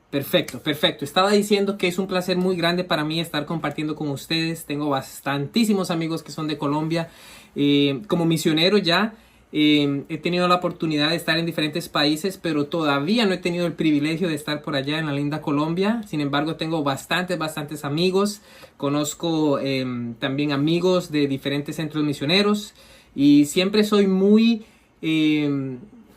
Perfecto, perfecto. Estaba diciendo que es un placer muy grande para mí estar compartiendo con ustedes. Tengo bastantísimos amigos que son de Colombia. Como misionero ya he tenido la oportunidad de estar en diferentes países, pero todavía no he tenido el privilegio de estar por allá en la linda Colombia. Sin embargo, tengo bastantes amigos. Conozco también amigos de diferentes centros misioneros y siempre soy muy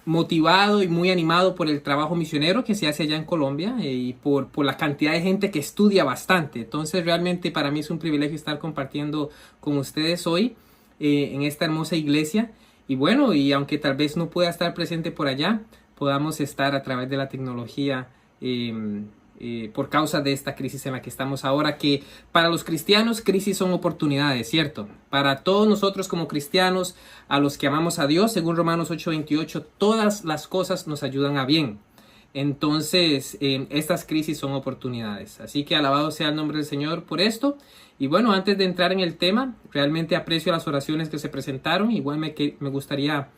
motivado y muy animado por el trabajo misionero que se hace allá en Colombia y por la cantidad de gente que estudia bastante. Entonces realmente para mí es un privilegio estar compartiendo con ustedes hoy en esta hermosa iglesia. Y bueno, y aunque tal vez no pueda estar presente por allá, podamos estar a través de la tecnología por causa de esta crisis en la que estamos ahora, que para los cristianos crisis son oportunidades, ¿cierto? Para todos nosotros como cristianos, a los que amamos a Dios, según Romanos 8:28, todas las cosas nos ayudan a bien. Entonces, estas crisis son oportunidades. Así que alabado sea el nombre del Señor por esto. Y bueno, antes de entrar en el tema, realmente aprecio las oraciones que se presentaron. Igual me gustaría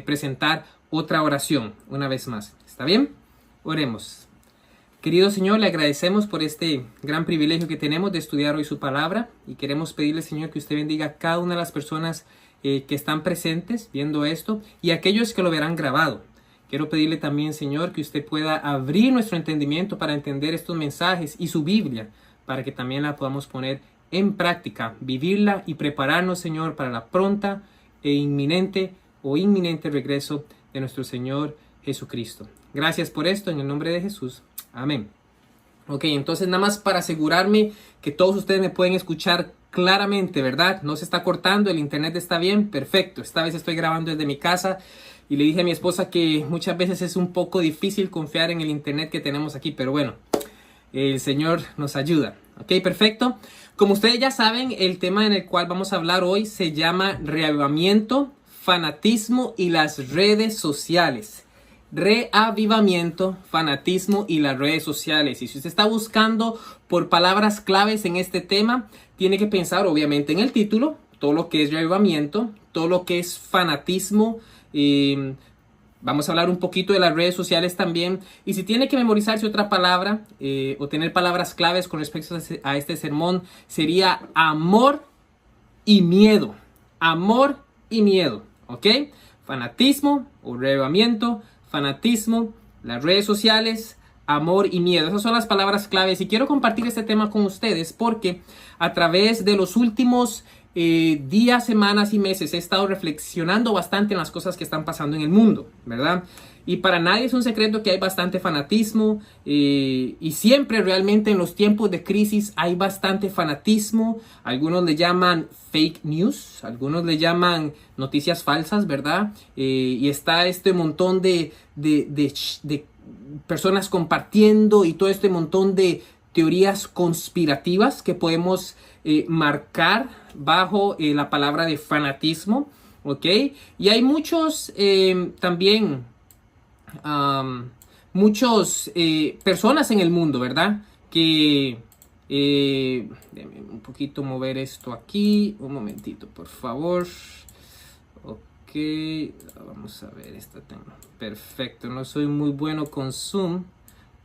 presentar otra oración una vez más. ¿Está bien? Oremos. Querido Señor, le agradecemos por este gran privilegio que tenemos de estudiar hoy su palabra y queremos pedirle, Señor, que usted bendiga a cada una de las personas que están presentes viendo esto y a aquellos que lo verán grabado. Quiero pedirle también, Señor, que usted pueda abrir nuestro entendimiento para entender estos mensajes y su Biblia, para que también la podamos poner en práctica, vivirla y prepararnos, Señor, para la pronta e inminente regreso de nuestro Señor Jesucristo. Gracias por esto, en el nombre de Jesús. Amén. Ok, entonces nada más para asegurarme que todos ustedes me pueden escuchar claramente, ¿verdad? No se está cortando, el internet está bien, perfecto. Esta vez estoy grabando desde mi casa y le dije a mi esposa que muchas veces es un poco difícil confiar en el internet que tenemos aquí, pero bueno, el Señor nos ayuda. Ok, perfecto. Como ustedes ya saben, el tema en el cual vamos a hablar hoy se llama reavivamiento, fanatismo y las redes sociales. Reavivamiento, fanatismo y las redes sociales. Y si usted está buscando por palabras claves en este tema, tiene que pensar obviamente en el título, todo lo que es reavivamiento, todo lo que es fanatismo. Vamos a hablar un poquito de las redes sociales también. Y si tiene que memorizarse otra palabra o tener palabras claves con respecto a este sermón, sería amor y miedo. Amor y miedo, ¿ok? Fanatismo o reavivamiento, fanatismo, las redes sociales, amor y miedo. Esas son las palabras claves y quiero compartir este tema con ustedes porque a través de los últimos días, semanas y meses he estado reflexionando bastante en las cosas que están pasando en el mundo, ¿verdad? Y para nadie es un secreto que hay bastante fanatismo y siempre realmente en los tiempos de crisis hay bastante fanatismo. Algunos le llaman fake news, algunos le llaman noticias falsas, ¿verdad? Y está este montón de personas compartiendo y todo este montón de teorías conspirativas que podemos marcar bajo la palabra de fanatismo, ¿ok? Y hay muchos también muchos personas en el mundo, ¿verdad? Que déjame un poquito mover esto aquí, un momentito, por favor. Ok, vamos a ver este tema. Perfecto, no soy muy bueno con Zoom,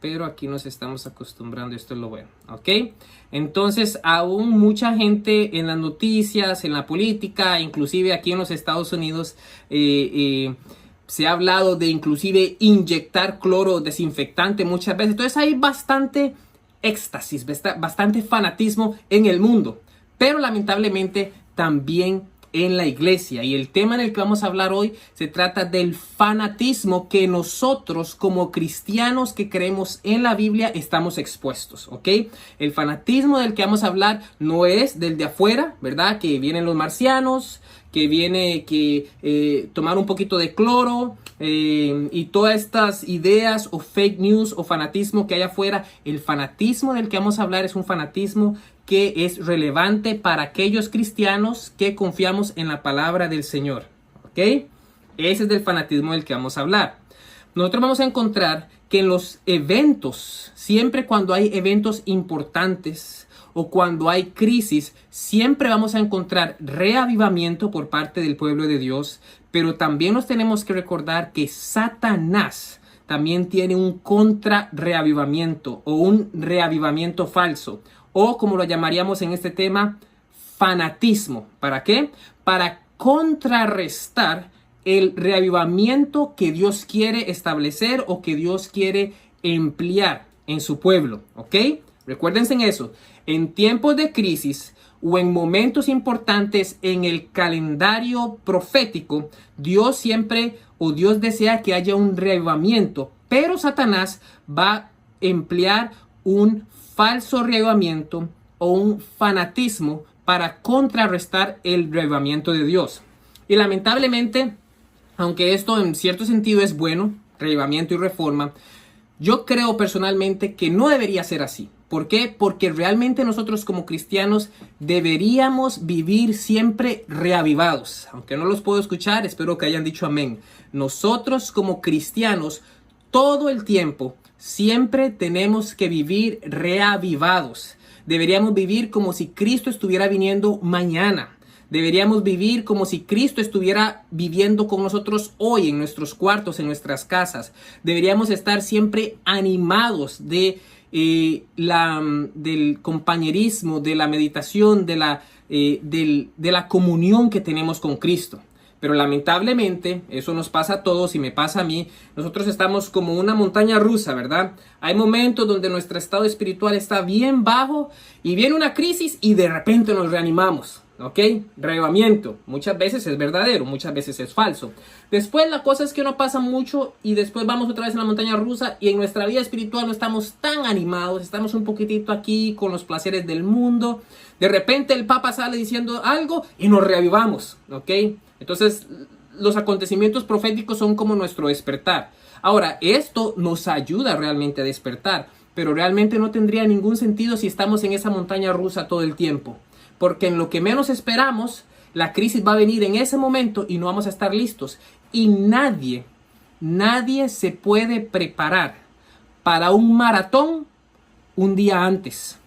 pero aquí nos estamos acostumbrando, esto es lo bueno, ¿ok? Entonces, aún mucha gente en las noticias, en la política, inclusive aquí en los Estados Unidos, se ha hablado de inclusive inyectar cloro desinfectante muchas veces. Entonces hay bastante éxtasis, bastante fanatismo en el mundo, pero lamentablemente también en la iglesia. Y el tema en el que vamos a hablar hoy se trata del fanatismo que nosotros como cristianos que creemos en la Biblia estamos expuestos, ¿ok? El fanatismo del que vamos a hablar no es del de afuera, ¿verdad? Que vienen los marcianos, que viene tomar un poquito de cloro y todas estas ideas o fake news o fanatismo que hay afuera. El fanatismo del que vamos a hablar es un fanatismo que es relevante para aquellos cristianos que confiamos en la palabra del Señor, ¿ok? Ese es del fanatismo del que vamos a hablar. Nosotros vamos a encontrar que en los eventos, siempre cuando hay eventos importantes o cuando hay crisis, siempre vamos a encontrar reavivamiento por parte del pueblo de Dios, pero también nos tenemos que recordar que Satanás también tiene un contra-reavivamiento o un reavivamiento falso, o como lo llamaríamos en este tema, fanatismo. ¿Para qué? Para contrarrestar el reavivamiento que Dios quiere establecer o que Dios quiere emplear en su pueblo, ¿ok? Recuérdense en eso. En tiempos de crisis o en momentos importantes en el calendario profético, Dios siempre o Dios desea que haya un reavivamiento, pero Satanás va a emplear un falso reavivamiento o un fanatismo para contrarrestar el reavivamiento de Dios. Y lamentablemente, aunque esto en cierto sentido es bueno, reavivamiento y reforma, yo creo personalmente que no debería ser así. ¿Por qué? Porque realmente nosotros como cristianos deberíamos vivir siempre reavivados. Aunque no los puedo escuchar, espero que hayan dicho amén. Nosotros como cristianos todo el tiempo siempre tenemos que vivir reavivados. Deberíamos vivir como si Cristo estuviera viniendo mañana. Deberíamos vivir como si Cristo estuviera viviendo con nosotros hoy en nuestros cuartos, en nuestras casas. Deberíamos estar siempre animados del compañerismo, de la meditación, de la comunión que tenemos con Cristo. Pero lamentablemente, eso nos pasa a todos y me pasa a mí. Nosotros estamos como una montaña rusa, ¿verdad? Hay momentos donde nuestro estado espiritual está bien bajo y viene una crisis y de repente nos reanimamos. ¿Ok? Reavivamiento. Muchas veces es verdadero, muchas veces es falso. Después la cosa es que no pasa mucho y después vamos otra vez a la montaña rusa y en nuestra vida espiritual no estamos tan animados, estamos un poquitito aquí con los placeres del mundo. De repente el Papa sale diciendo algo y nos reavivamos. ¿Ok? Entonces los acontecimientos proféticos son como nuestro despertar. Ahora, esto nos ayuda realmente a despertar, pero realmente no tendría ningún sentido si estamos en esa montaña rusa todo el tiempo. Porque en lo que menos esperamos, la crisis va a venir en ese momento y no vamos a estar listos. Y nadie se puede preparar para un maratón un día antes.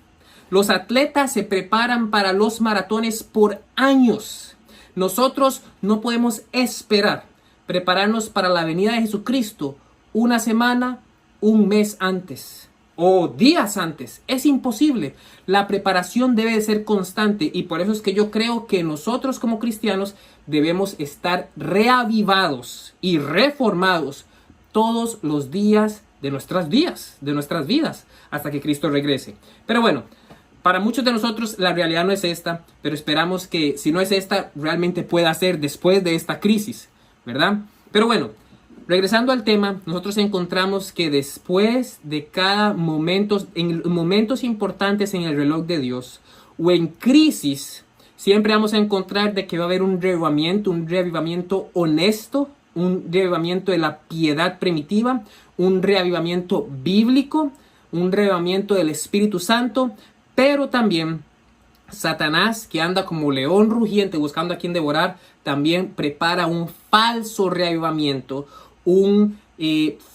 Los atletas se preparan para los maratones por años. Nosotros no podemos esperar prepararnos para la venida de Jesucristo una semana, un mes antes o días antes. Es imposible. La preparación debe de ser constante y por eso es que yo creo que nosotros como cristianos debemos estar reavivados y reformados todos los días de nuestras vidas hasta que Cristo regrese. Pero bueno, para muchos de nosotros la realidad no es esta, pero esperamos que si no es esta, realmente pueda ser después de esta crisis, ¿verdad? Pero bueno, regresando al tema, nosotros encontramos que después de cada momento, en momentos importantes en el reloj de Dios o en crisis, siempre vamos a encontrar de que va a haber un reavivamiento honesto, un reavivamiento de la piedad primitiva, un reavivamiento bíblico, un reavivamiento del Espíritu Santo, pero también Satanás, que anda como león rugiente buscando a quien devorar, también prepara un falso reavivamiento, un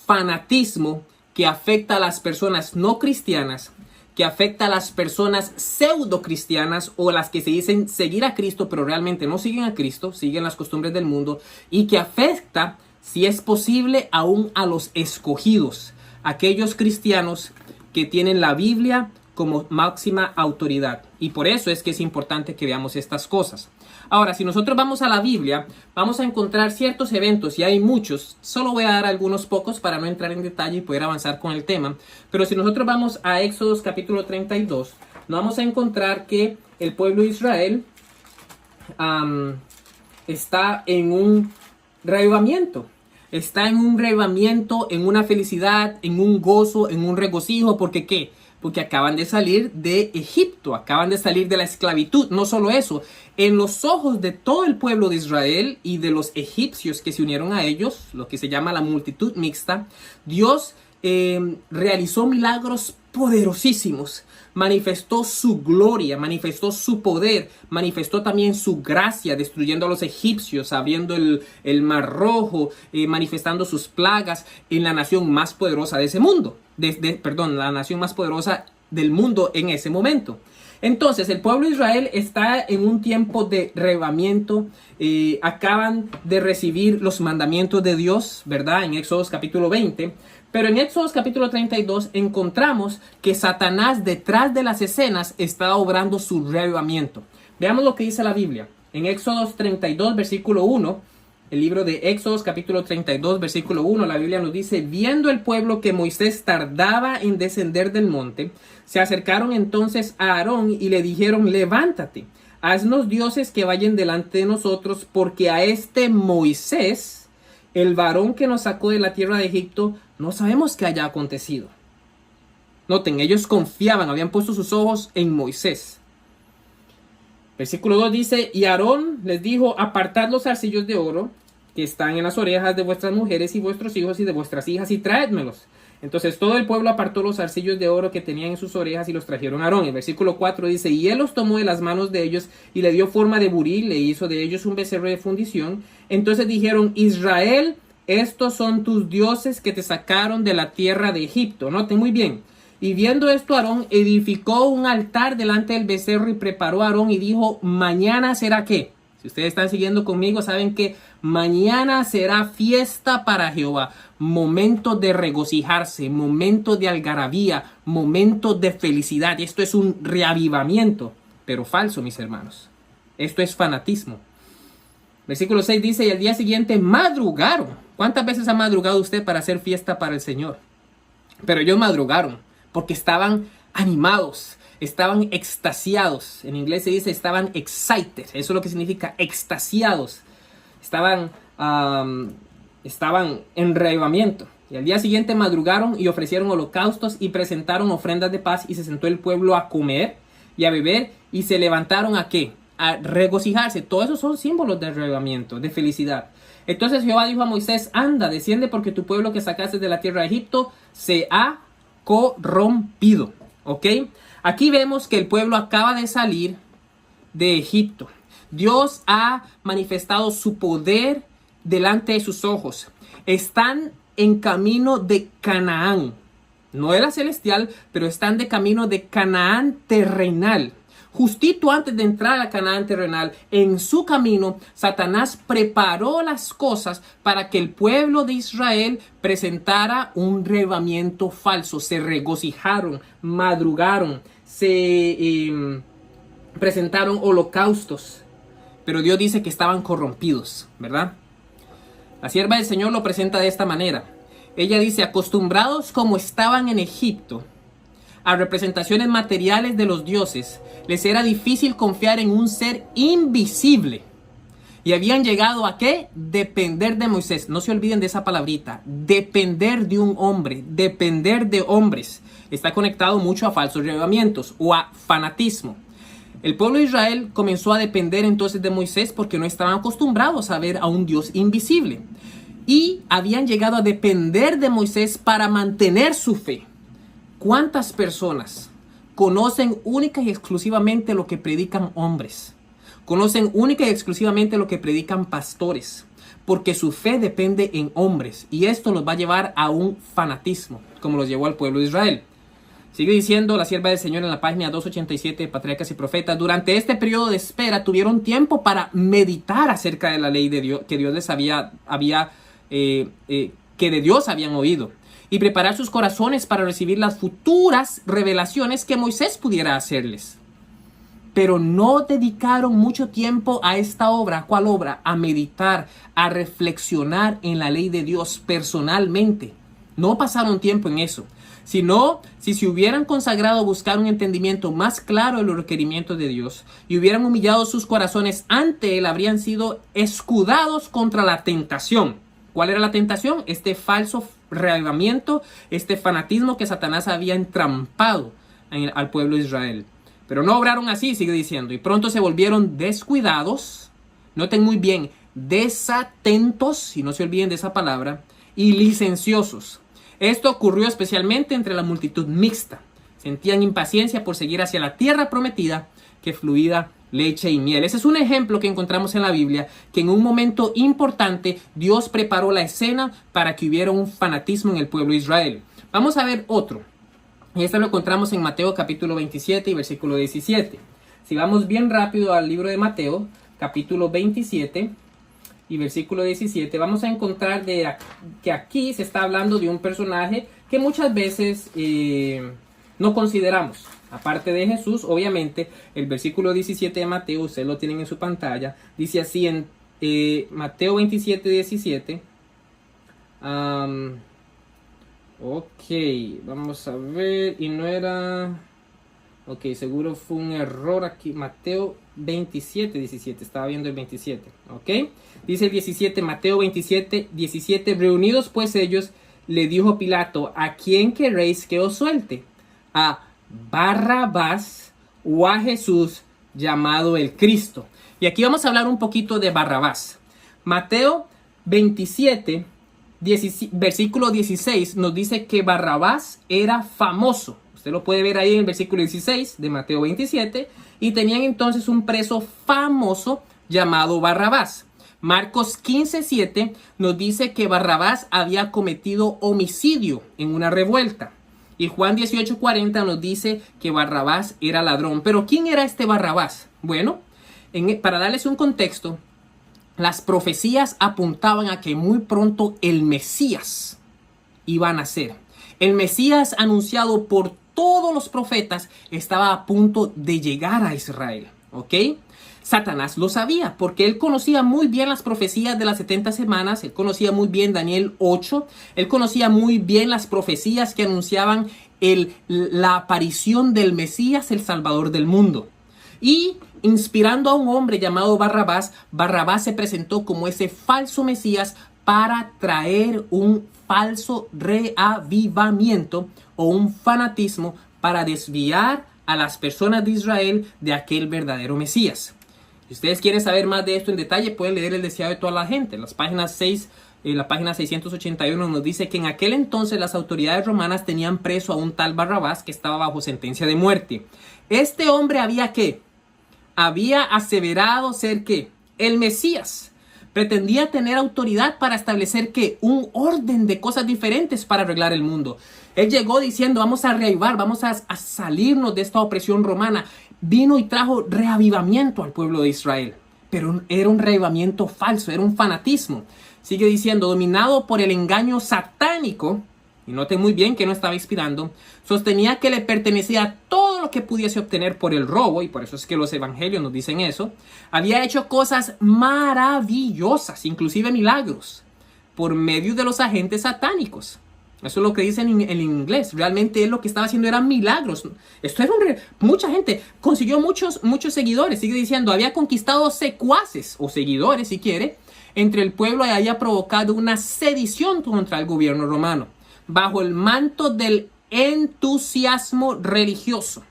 fanatismo que afecta a las personas no cristianas, que afecta a las personas pseudo cristianas o las que se dicen seguir a Cristo pero realmente no siguen a Cristo, siguen las costumbres del mundo, y que afecta, si es posible, aún a los escogidos, aquellos cristianos que tienen la Biblia como máxima autoridad. Y por eso es que es importante que veamos estas cosas. Ahora, si nosotros vamos a la Biblia, vamos a encontrar ciertos eventos, y hay muchos. Solo voy a dar algunos pocos para no entrar en detalle y poder avanzar con el tema. Pero si nosotros vamos a Éxodo capítulo 32, nos vamos a encontrar que el pueblo de Israel está en un reavivamiento. Está en un reavivamiento, en una felicidad, en un gozo, en un regocijo. ¿Porque qué? Porque acaban de salir de Egipto, acaban de salir de la esclavitud. No solo eso, en los ojos de todo el pueblo de Israel y de los egipcios que se unieron a ellos, lo que se llama la multitud mixta, Dios realizó milagros poderosísimos, manifestó su gloria, manifestó su poder, manifestó también su gracia, destruyendo a los egipcios, abriendo el mar rojo, manifestando sus plagas en la nación más poderosa de ese mundo. La nación más poderosa del mundo en ese momento. Entonces, el pueblo de Israel está en un tiempo de reavivamiento. Acaban de recibir los mandamientos de Dios, ¿verdad? En Éxodo capítulo 20. Pero en Éxodo capítulo 32 encontramos que Satanás detrás de las escenas está obrando su reavivamiento. Veamos lo que dice la Biblia. En Éxodo 32, versículo 1. El libro de Éxodo, capítulo 32, versículo 1, la Biblia nos dice: viendo el pueblo que Moisés tardaba en descender del monte, se acercaron entonces a Aarón y le dijeron: levántate, haznos dioses que vayan delante de nosotros, porque a este Moisés, el varón que nos sacó de la tierra de Egipto, no sabemos qué haya acontecido. Noten, ellos confiaban, habían puesto sus ojos en Moisés. Versículo 2 dice: y Aarón les dijo: apartad los zarcillos de oro que están en las orejas de vuestras mujeres y vuestros hijos y de vuestras hijas, y traédmelos. Entonces todo el pueblo apartó los zarcillos de oro que tenían en sus orejas y los trajeron a Aarón. El versículo 4 dice: y él los tomó de las manos de ellos y le dio forma de buril, le hizo de ellos un becerro de fundición. Entonces dijeron: Israel, estos son tus dioses que te sacaron de la tierra de Egipto. Noten muy bien. Y viendo esto, Aarón edificó un altar delante del becerro y preparó a Aarón y dijo: mañana será ¿qué? Si ustedes están siguiendo conmigo, saben que mañana será fiesta para Jehová. Momento de regocijarse, momento de algarabía, momento de felicidad. Y esto es un reavivamiento, pero falso, mis hermanos. Esto es fanatismo. Versículo 6 dice: y al día siguiente madrugaron. ¿Cuántas veces ha madrugado usted para hacer fiesta para el Señor? Pero ellos madrugaron porque estaban animados, estaban extasiados. En inglés se dice estaban excited. Eso es lo que significa extasiados. Estaban en reavivamiento. Y al día siguiente madrugaron y ofrecieron holocaustos y presentaron ofrendas de paz, y se sentó el pueblo a comer y a beber y se levantaron ¿a qué? A regocijarse. Todos esos son símbolos de reavivamiento, de felicidad. Entonces Jehová dijo a Moisés: anda, desciende, porque tu pueblo que sacaste de la tierra de Egipto se ha corrompido. ¿Ok? Aquí vemos que el pueblo acaba de salir de Egipto. Dios ha manifestado su poder delante de sus ojos. Están en camino de Canaán. No era celestial, pero están de camino de Canaán terrenal. Justito antes de entrar a Canaán terrenal, en su camino, Satanás preparó las cosas para que el pueblo de Israel presentara un reavivamiento falso. Se regocijaron, madrugaron, se presentaron holocaustos. Pero Dios dice que estaban corrompidos, ¿verdad? La sierva del Señor lo presenta de esta manera. Ella dice: acostumbrados como estaban en Egipto a representaciones materiales de los dioses, les era difícil confiar en un ser invisible. Y habían llegado ¿a qué? Depender de Moisés. No se olviden de esa palabrita. Depender de un hombre. Depender de hombres. Está conectado mucho a falsos reavivamientos o a fanatismo. El pueblo de Israel comenzó a depender entonces de Moisés porque no estaban acostumbrados a ver a un Dios invisible. Y habían llegado a depender de Moisés para mantener su fe. ¿Cuántas personas conocen única y exclusivamente lo que predican hombres? Conocen única y exclusivamente lo que predican pastores, porque su fe depende en hombres, y esto los va a llevar a un fanatismo, como los llevó al pueblo de Israel. Sigue diciendo la sierva del Señor en la página 287 de Patriarcas y Profetas: durante este periodo de espera tuvieron tiempo para meditar acerca de la ley de Dios, que Dios les que de Dios habían oído, y preparar sus corazones para recibir las futuras revelaciones que Moisés pudiera hacerles. Pero no dedicaron mucho tiempo a esta obra. ¿Cuál obra? A meditar, a reflexionar en la ley de Dios personalmente. No pasaron tiempo en eso. Sino, si se hubieran consagrado a buscar un entendimiento más claro de los requerimientos de Dios y hubieran humillado sus corazones ante Él, habrían sido escudados contra la tentación. ¿Cuál era la tentación? Este falso reavivamiento, este fanatismo que Satanás había entrampado al pueblo de Israel. Pero no obraron así, sigue diciendo, y pronto se volvieron descuidados, noten muy bien, desatentos, y no se olviden de esa palabra, y licenciosos. Esto ocurrió especialmente entre la multitud mixta. Sentían impaciencia por seguir hacia la tierra prometida que fluía leche y miel. Ese es un ejemplo que encontramos en la Biblia, que en un momento importante Dios preparó la escena para que hubiera un fanatismo en el pueblo de Israel. Vamos a ver otro. Y esto lo encontramos en Mateo capítulo 27 y versículo 17. Si vamos bien rápido al libro de Mateo, capítulo 27 y versículo 17, vamos a encontrar que aquí se está hablando de un personaje que muchas veces no consideramos. Aparte de Jesús, obviamente, el versículo 17 de Mateo, ustedes lo tienen en su pantalla, dice así en Mateo 27, 17. Ok, vamos a ver, y no era... Ok, seguro fue un error aquí. Mateo 27, 17, estaba viendo el 27, ok. Dice el 17, Mateo 27, 17, reunidos pues ellos, le dijo Pilato, ¿a quién queréis que os suelte? ¿A Barrabás o a Jesús llamado el Cristo? Y aquí vamos a hablar un poquito de Barrabás. Mateo 27, versículo 16 nos dice que Barrabás era famoso. Usted lo puede ver ahí en el versículo 16 de Mateo 27. Y tenían entonces un preso famoso llamado Barrabás. Marcos 15:7 nos dice que Barrabás había cometido homicidio en una revuelta. Y Juan 18:40 nos dice que Barrabás era ladrón. Pero ¿quién era este Barrabás? Bueno, para darles un contexto, las profecías apuntaban a que muy pronto el Mesías iba a nacer. El Mesías anunciado por todos los profetas estaba a punto de llegar a Israel, ¿ok? Satanás lo sabía porque él conocía muy bien las profecías de las 70 semanas, él conocía muy bien Daniel 8, él conocía muy bien las profecías que anunciaban la aparición del Mesías, el Salvador del mundo. Y inspirando a un hombre llamado Barrabás, Barrabás se presentó como ese falso Mesías para traer un falso reavivamiento o un fanatismo para desviar a las personas de Israel de aquel verdadero Mesías. Si ustedes quieren saber más de esto en detalle, pueden leer El deseado de toda la gente. La página 681 nos dice que en aquel entonces las autoridades romanas tenían preso a un tal Barrabás que estaba bajo sentencia de muerte. Este hombre había aseverado ser ¿qué? El Mesías. Pretendía tener autoridad para establecer ¿qué? Un orden de cosas diferentes para arreglar el mundo. Él llegó diciendo, vamos a reavivar, vamos a salirnos de esta opresión romana. Vino y trajo reavivamiento al pueblo de Israel. Pero era un reavivamiento falso, era un fanatismo. Sigue diciendo, dominado por el engaño satánico, y noten muy bien que no estaba inspirando, sostenía que le pertenecía todo lo que pudiese obtener por el robo, y por eso es que los evangelios nos dicen eso. Había hecho cosas maravillosas, inclusive milagros, por medio de los agentes satánicos. Eso es lo que dicen en inglés. Realmente él lo que estaba haciendo eran milagros. Esto era mucha gente. Consiguió muchos seguidores. Sigue diciendo, había conquistado secuaces o seguidores, si quiere, entre el pueblo y había provocado una sedición contra el gobierno romano. Bajo el manto del entusiasmo religioso.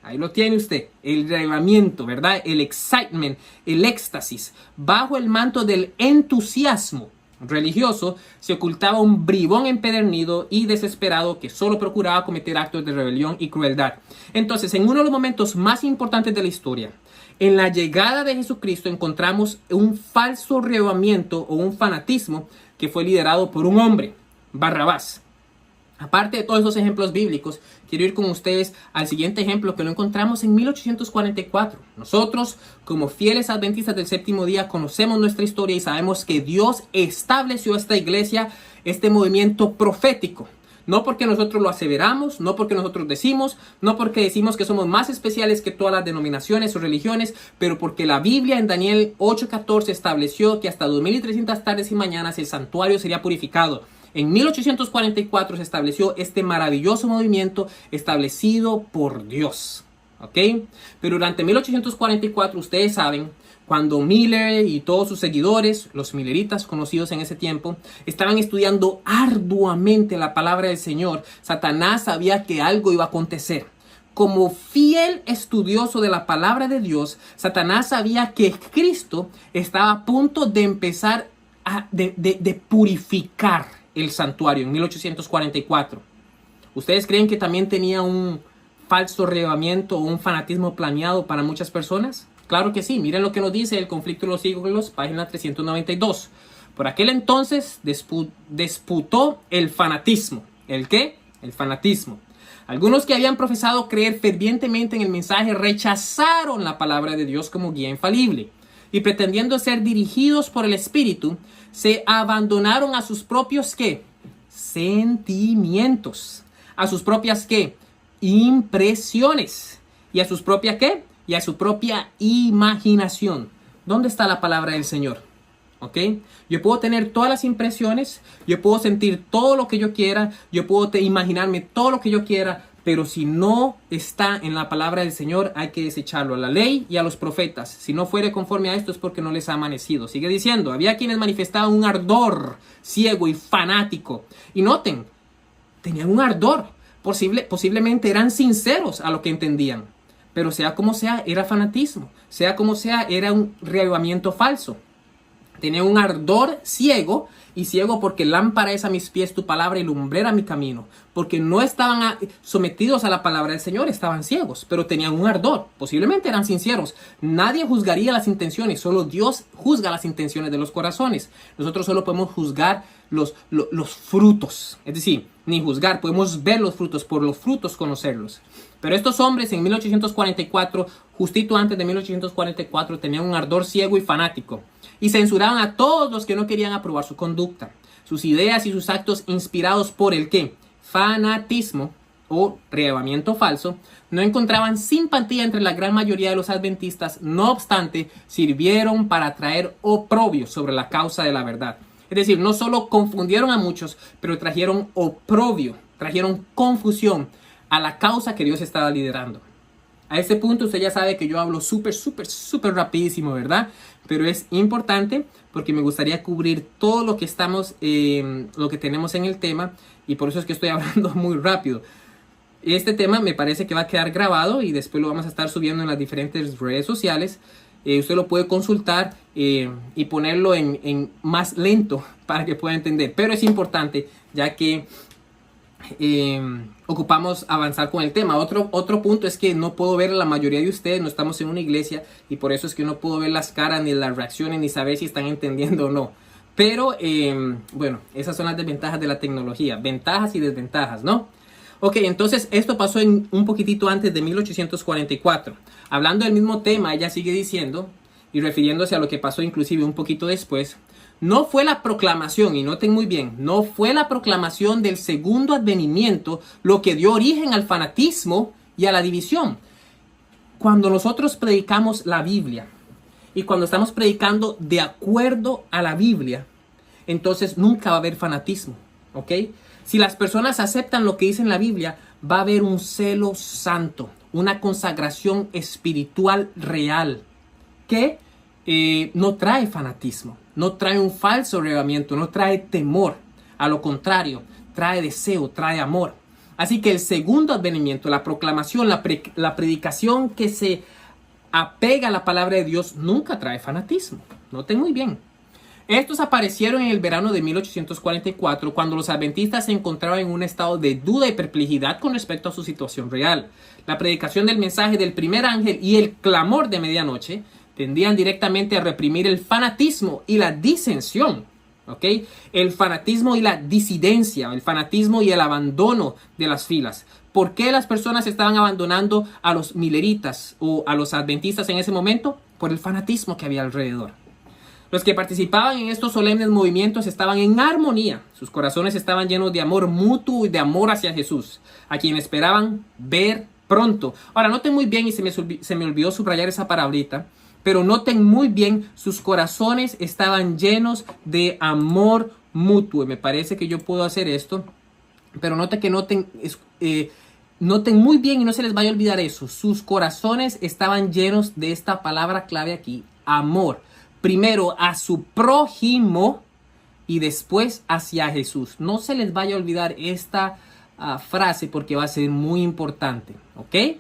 Ahí lo tiene usted, el reavivamiento, ¿verdad? El excitement, el éxtasis. Bajo el manto del entusiasmo religioso se ocultaba un bribón empedernido y desesperado que solo procuraba cometer actos de rebelión y crueldad. Entonces, en uno de los momentos más importantes de la historia, en la llegada de Jesucristo encontramos un falso reavivamiento o un fanatismo que fue liderado por un hombre, Barrabás. Aparte de todos esos ejemplos bíblicos, quiero ir con ustedes al siguiente ejemplo que lo encontramos en 1844. Nosotros, como fieles adventistas del séptimo día, conocemos nuestra historia y sabemos que Dios estableció esta iglesia, este movimiento profético. No porque nosotros lo aseveramos, no porque nosotros decimos, no porque decimos que somos más especiales que todas las denominaciones o religiones, pero porque la Biblia en Daniel 8:14 estableció que hasta 2300 tardes y mañanas el santuario sería purificado. En 1844 se estableció este maravilloso movimiento establecido por Dios. ¿Ok? Pero durante 1844, ustedes saben, cuando Miller y todos sus seguidores, los milleritas conocidos en ese tiempo, estaban estudiando arduamente la palabra del Señor, Satanás sabía que algo iba a acontecer. Como fiel estudioso de la palabra de Dios, Satanás sabía que Cristo estaba a punto de empezar de purificar el santuario en 1844. ¿Ustedes creen que también tenía un falso reavivamiento o un fanatismo planeado para muchas personas? Claro que sí. Miren lo que nos dice el conflicto de los siglos, página 392. Por aquel entonces disputó el fanatismo. ¿El qué? El fanatismo. Algunos que habían profesado creer fervientemente en el mensaje rechazaron la palabra de Dios como guía infalible y pretendiendo ser dirigidos por el Espíritu, se abandonaron a sus propios ¿qué? Sentimientos, a sus propias ¿qué? Impresiones y a sus propias ¿qué? Y a su propia imaginación. ¿Dónde está la palabra del Señor? ¿Ok? Yo puedo tener todas las impresiones, yo puedo sentir todo lo que yo quiera, yo puedo imaginarme todo lo que yo quiera, pero si no está en la palabra del Señor, hay que desecharlo a la ley y a los profetas. Si no fuere conforme a esto es porque no les ha amanecido. Sigue diciendo, había quienes manifestaban un ardor ciego y fanático. Y noten, tenían un ardor. Posiblemente eran sinceros a lo que entendían. Pero sea como sea, era fanatismo. Sea como sea, era un reavivamiento falso. Tenía un ardor ciego, y ciego porque lámpara es a mis pies tu palabra y lumbrera mi camino. Porque no estaban sometidos a la palabra del Señor, estaban ciegos, pero tenían un ardor. Posiblemente eran sinceros. Nadie juzgaría las intenciones, solo Dios juzga las intenciones de los corazones. Nosotros solo podemos juzgar los frutos. Es decir, ni juzgar, podemos ver los frutos, por los frutos conocerlos. Pero estos hombres en 1844, justito antes de 1844, tenían un ardor ciego y fanático. Y censuraban a todos los que no querían aprobar su conducta. Sus ideas y sus actos inspirados por el ¿qué? Fanatismo o reavivamiento falso, no encontraban simpatía entre la gran mayoría de los adventistas. No obstante, sirvieron para traer oprobio sobre la causa de la verdad. Es decir, no solo confundieron a muchos, pero trajeron oprobio, trajeron confusión a la causa que Dios estaba liderando. A este punto usted ya sabe que yo hablo súper rapidísimo, ¿verdad? Pero es importante porque me gustaría cubrir todo lo que lo que tenemos en el tema, y por eso es que estoy hablando muy rápido. Este tema me parece que va a quedar grabado y después lo vamos a estar subiendo en las diferentes redes sociales. Usted lo puede consultar y ponerlo en más lento para que pueda entender. Pero es importante ya que ocupamos avanzar con el tema. Otro punto es que no puedo ver a la mayoría de ustedes, no estamos en una iglesia y por eso es que no puedo ver las caras ni las reacciones ni saber si están entendiendo o no. Pero bueno, esas son las desventajas de la tecnología, ventajas y desventajas, ¿no? Ok, entonces esto pasó un poquitito antes de 1844. Hablando del mismo tema, ella sigue diciendo y refiriéndose a lo que pasó inclusive un poquito después. No fue la proclamación, y noten muy bien, no fue la proclamación del segundo advenimiento lo que dio origen al fanatismo y a la división. Cuando nosotros predicamos la Biblia y cuando estamos predicando de acuerdo a la Biblia, entonces nunca va a haber fanatismo, ¿ok? Si las personas aceptan lo que dice en la Biblia, va a haber un celo santo, una consagración espiritual real que no trae fanatismo. No trae un falso reavivamiento, no trae temor. A lo contrario, trae deseo, trae amor. Así que el segundo advenimiento, la proclamación, la predicación que se apega a la palabra de Dios, nunca trae fanatismo. Noten muy bien. Estos aparecieron en el verano de 1844, cuando los adventistas se encontraban en un estado de duda y perplejidad con respecto a su situación real. La predicación del mensaje del primer ángel y el clamor de medianoche tendían directamente a reprimir el fanatismo y la disensión, ¿ok? El fanatismo y la disidencia, el fanatismo y el abandono de las filas. ¿Por qué las personas estaban abandonando a los mileritas o a los adventistas en ese momento? Por el fanatismo que había alrededor. Los que participaban en estos solemnes movimientos estaban en armonía. Sus corazones estaban llenos de amor mutuo y de amor hacia Jesús, a quien esperaban ver pronto. Ahora, noten muy bien, y se me olvidó subrayar esa palabrita, pero noten muy bien, sus corazones estaban llenos de amor mutuo. Me parece que yo puedo hacer esto, pero noten muy bien y no se les vaya a olvidar eso. Sus corazones estaban llenos de esta palabra clave aquí, amor. Primero a su prójimo y después hacia Jesús. No se les vaya a olvidar esta frase porque va a ser muy importante, ¿ok?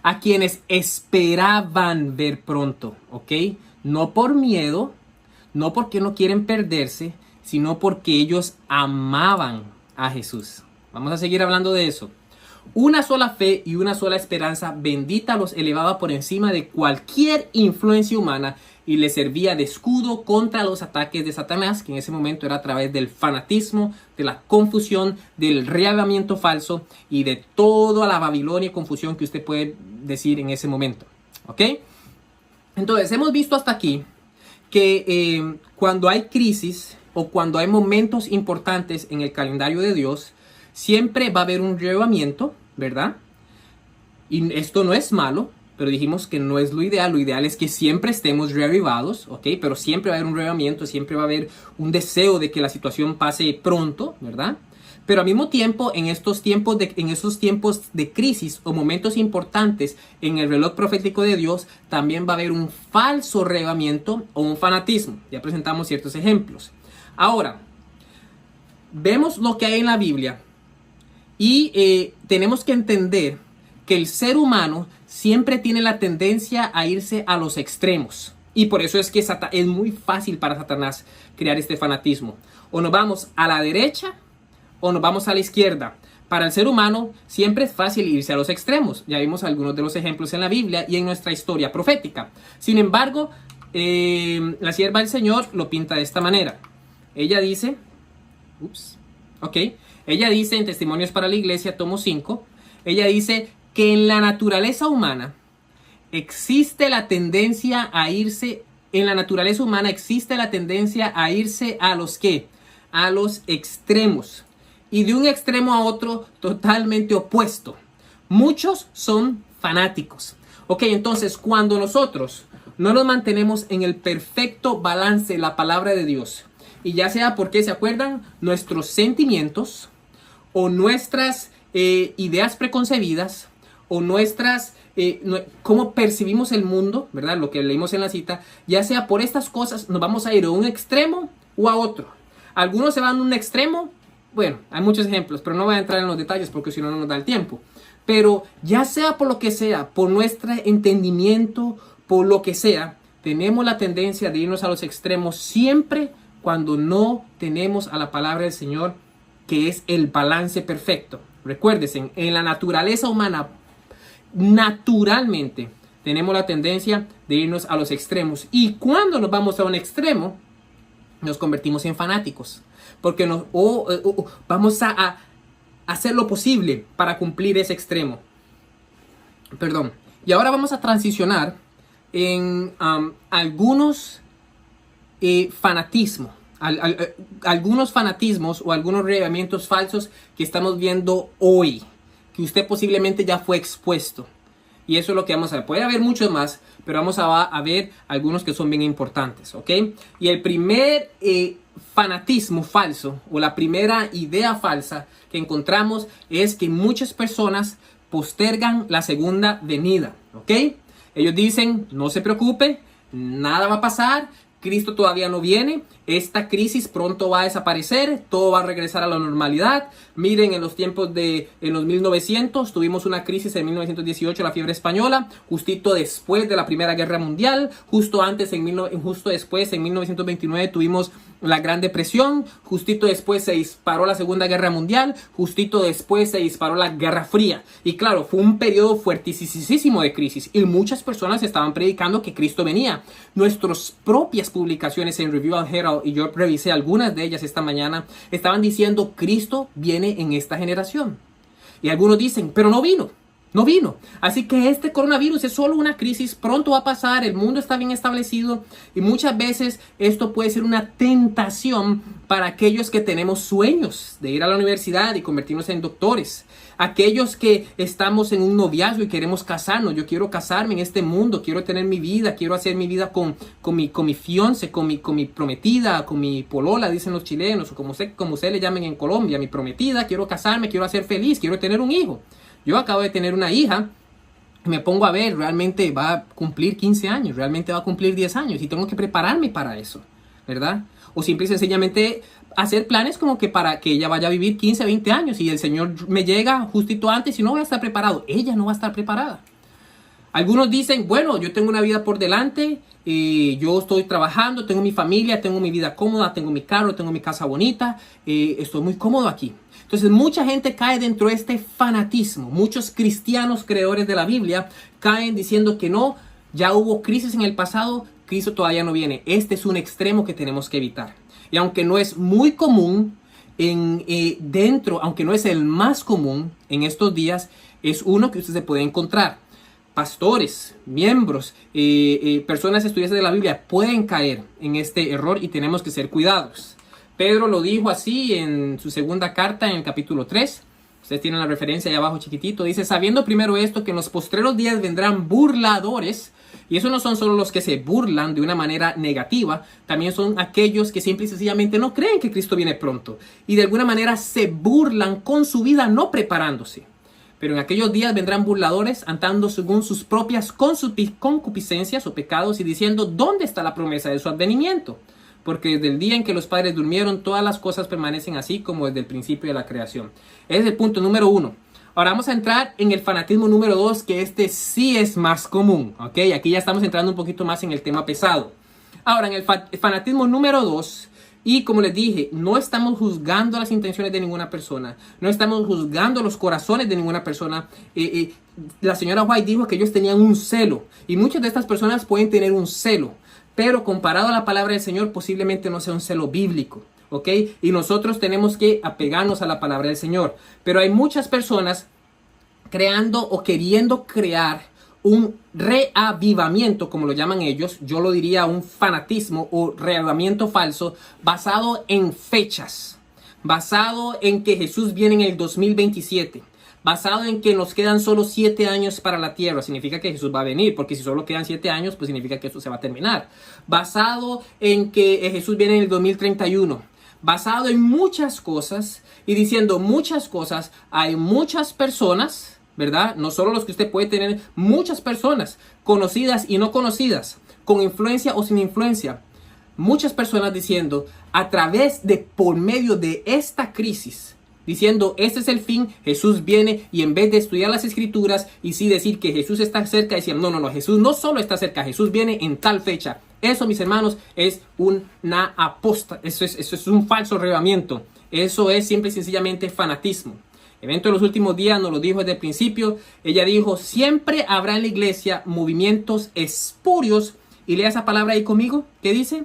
A quienes esperaban ver pronto, ¿ok? No por miedo, no porque no quieren perderse, sino porque ellos amaban a Jesús. Vamos a seguir hablando de eso. Una sola fe y una sola esperanza bendita los elevaba por encima de cualquier influencia humana y le servía de escudo contra los ataques de Satanás, que en ese momento era a través del fanatismo, de la confusión, del reavivamiento falso y de toda la Babilonia y confusión que usted puede decir en ese momento. ¿Ok? Entonces, hemos visto hasta aquí que cuando hay crisis o cuando hay momentos importantes en el calendario de Dios, siempre va a haber un reavivamiento, ¿verdad? Y esto no es malo, pero dijimos que no es lo ideal es que siempre estemos reavivados, ¿ok? Pero siempre va a haber un reavivamiento, siempre va a haber un deseo de que la situación pase pronto, ¿verdad? Pero al mismo tiempo, en esos tiempos de crisis o momentos importantes en el reloj profético de Dios, también va a haber un falso reavivamiento o un fanatismo. Ya presentamos ciertos ejemplos. Ahora, vemos lo que hay en la Biblia y tenemos que entender que el ser humano siempre tiene la tendencia a irse a los extremos. Y por eso es que es muy fácil para Satanás crear este fanatismo. O nos vamos a la derecha o nos vamos a la izquierda. Para el ser humano siempre es fácil irse a los extremos. Ya vimos algunos de los ejemplos en la Biblia y en nuestra historia profética. Sin embargo, la sierva del Señor lo pinta de esta manera. Ella dice, ella dice en Testimonios para la Iglesia, tomo 5, ella dice que en la naturaleza humana existe la tendencia a irse, a los ¿qué? A los extremos. Y de un extremo a otro totalmente opuesto. Muchos son fanáticos. Ok, entonces cuando nosotros no nos mantenemos en el perfecto balance de la palabra de Dios, y ya sea porque, ¿se acuerdan? Nuestros sentimientos o nuestras ideas preconcebidas o nuestras, cómo percibimos el mundo, ¿verdad? Lo que leímos en la cita, ya sea por estas cosas, nos vamos a ir a un extremo o a otro. Algunos se van a un extremo, bueno, hay muchos ejemplos, pero no voy a entrar en los detalles porque si no, no nos da el tiempo. Pero ya sea por lo que sea, por nuestro entendimiento, por lo que sea, tenemos la tendencia de irnos a los extremos siempre cuando no tenemos a la palabra del Señor, que es el balance perfecto. Recuérdense, en la naturaleza humana, naturalmente tenemos la tendencia de irnos a los extremos. Y cuando nos vamos a un extremo, nos convertimos en fanáticos. Porque vamos a hacer lo posible para cumplir ese extremo. Perdón. Y ahora vamos a transicionar en algunos algunos fanatismos o algunos reavivamientos falsos que estamos viendo hoy, que usted posiblemente ya fue expuesto. Y eso es lo que vamos a ver. Puede haber muchos más, pero vamos a ver algunos que son bien importantes, ¿ok? Y el primer fanatismo falso o la primera idea falsa que encontramos es que muchas personas postergan la segunda venida, ¿ok? Ellos dicen, no se preocupe, nada va a pasar, Cristo todavía no viene, esta crisis pronto va a desaparecer, todo va a regresar a la normalidad. Miren, en los tiempos en los 1900 tuvimos una crisis en 1918, la fiebre española, justito después de la Primera Guerra Mundial, justo después en 1929 tuvimos la Gran Depresión, justito después se disparó la Segunda Guerra Mundial, justito después se disparó la Guerra Fría. Y claro, fue un periodo fuertísimo de crisis y muchas personas estaban predicando que Cristo venía. Nuestras propias publicaciones en Review and Herald, y yo revisé algunas de ellas esta mañana, estaban diciendo Cristo viene en esta generación. Y algunos dicen, pero no vino. No vino. Así que este coronavirus es solo una crisis, pronto va a pasar, el mundo está bien establecido y muchas veces esto puede ser una tentación para aquellos que tenemos sueños de ir a la universidad y convertirnos en doctores. Aquellos que estamos en un noviazgo y queremos casarnos. Yo quiero casarme en este mundo, quiero tener mi vida, quiero hacer mi vida con mi fiance, con mi prometida, con mi polola, dicen los chilenos, o como ustedes le llamen en Colombia, mi prometida, quiero casarme, quiero hacer feliz, quiero tener un hijo. Yo acabo de tener una hija, me pongo a ver, realmente va a cumplir 15 años, realmente va a cumplir 10 años y tengo que prepararme para eso, ¿verdad? O simple y sencillamente hacer planes como que para que ella vaya a vivir 15, 20 años y el Señor me llega justito antes y no voy a estar preparado. Ella no va a estar preparada. Algunos dicen, bueno, yo tengo una vida por delante, yo estoy trabajando, tengo mi familia, tengo mi vida cómoda, tengo mi carro, tengo mi casa bonita, estoy muy cómodo aquí. Entonces mucha gente cae dentro de este fanatismo. Muchos cristianos creadores de la Biblia caen diciendo que no, ya hubo crisis en el pasado, Cristo todavía no viene. Este es un extremo que tenemos que evitar. Y aunque no es muy común aunque no es el más común en estos días, es uno que usted se puede encontrar. Pastores, miembros, personas estudiantes de la Biblia pueden caer en este error y tenemos que ser cuidados. Pedro lo dijo así en su segunda carta, en el capítulo 3. Ustedes tienen la referencia ahí abajo chiquitito. Dice, sabiendo primero esto, que en los postreros días vendrán burladores. Y eso no son solo los que se burlan de una manera negativa, también son aquellos que simple y sencillamente no creen que Cristo viene pronto. Y de alguna manera se burlan con su vida no preparándose. Pero en aquellos días vendrán burladores andando según sus propias concupiscencias o pecados y diciendo, ¿dónde está la promesa de su advenimiento? Porque desde el día en que los padres durmieron, todas las cosas permanecen así como desde el principio de la creación. Ese es el punto número 1. Ahora vamos a entrar en el fanatismo número 2, que este sí es más común. ¿Ok? Aquí ya estamos entrando un poquito más en el tema pesado. Ahora, en el fanatismo número 2, y como les dije, no estamos juzgando las intenciones de ninguna persona. No estamos juzgando los corazones de ninguna persona. La señora White dijo que ellos tenían un celo. Y muchas de estas personas pueden tener un celo. Pero comparado a la palabra del Señor, posiblemente no sea un celo bíblico. ¿Ok? Y nosotros tenemos que apegarnos a la palabra del Señor. Pero hay muchas personas creando o queriendo crear un reavivamiento, como lo llaman ellos. Yo lo diría un fanatismo o reavivamiento falso basado en fechas. Basado en que Jesús viene en el 2027. Basado en que nos quedan solo 7 años para la tierra. Significa que Jesús va a venir, porque si solo quedan 7 años, pues significa que esto se va a terminar. Basado en que Jesús viene en el 2031. Basado en muchas cosas y diciendo muchas cosas, hay muchas personas, ¿verdad? No solo los que usted puede tener, muchas personas conocidas y no conocidas, con influencia o sin influencia. Muchas personas diciendo por medio de esta crisis, diciendo este es el fin, Jesús viene, y en vez de estudiar las escrituras y sí decir que Jesús está cerca, decían no, Jesús no solo está cerca, Jesús viene en tal fecha. Eso, mis hermanos, es una aposta, eso es un falso reavivamiento. Eso es simple y sencillamente fanatismo. Evento de los últimos días nos lo dijo desde el principio. Ella dijo, siempre habrá en la iglesia movimientos espurios. Y lea esa palabra ahí conmigo. ¿Qué dice?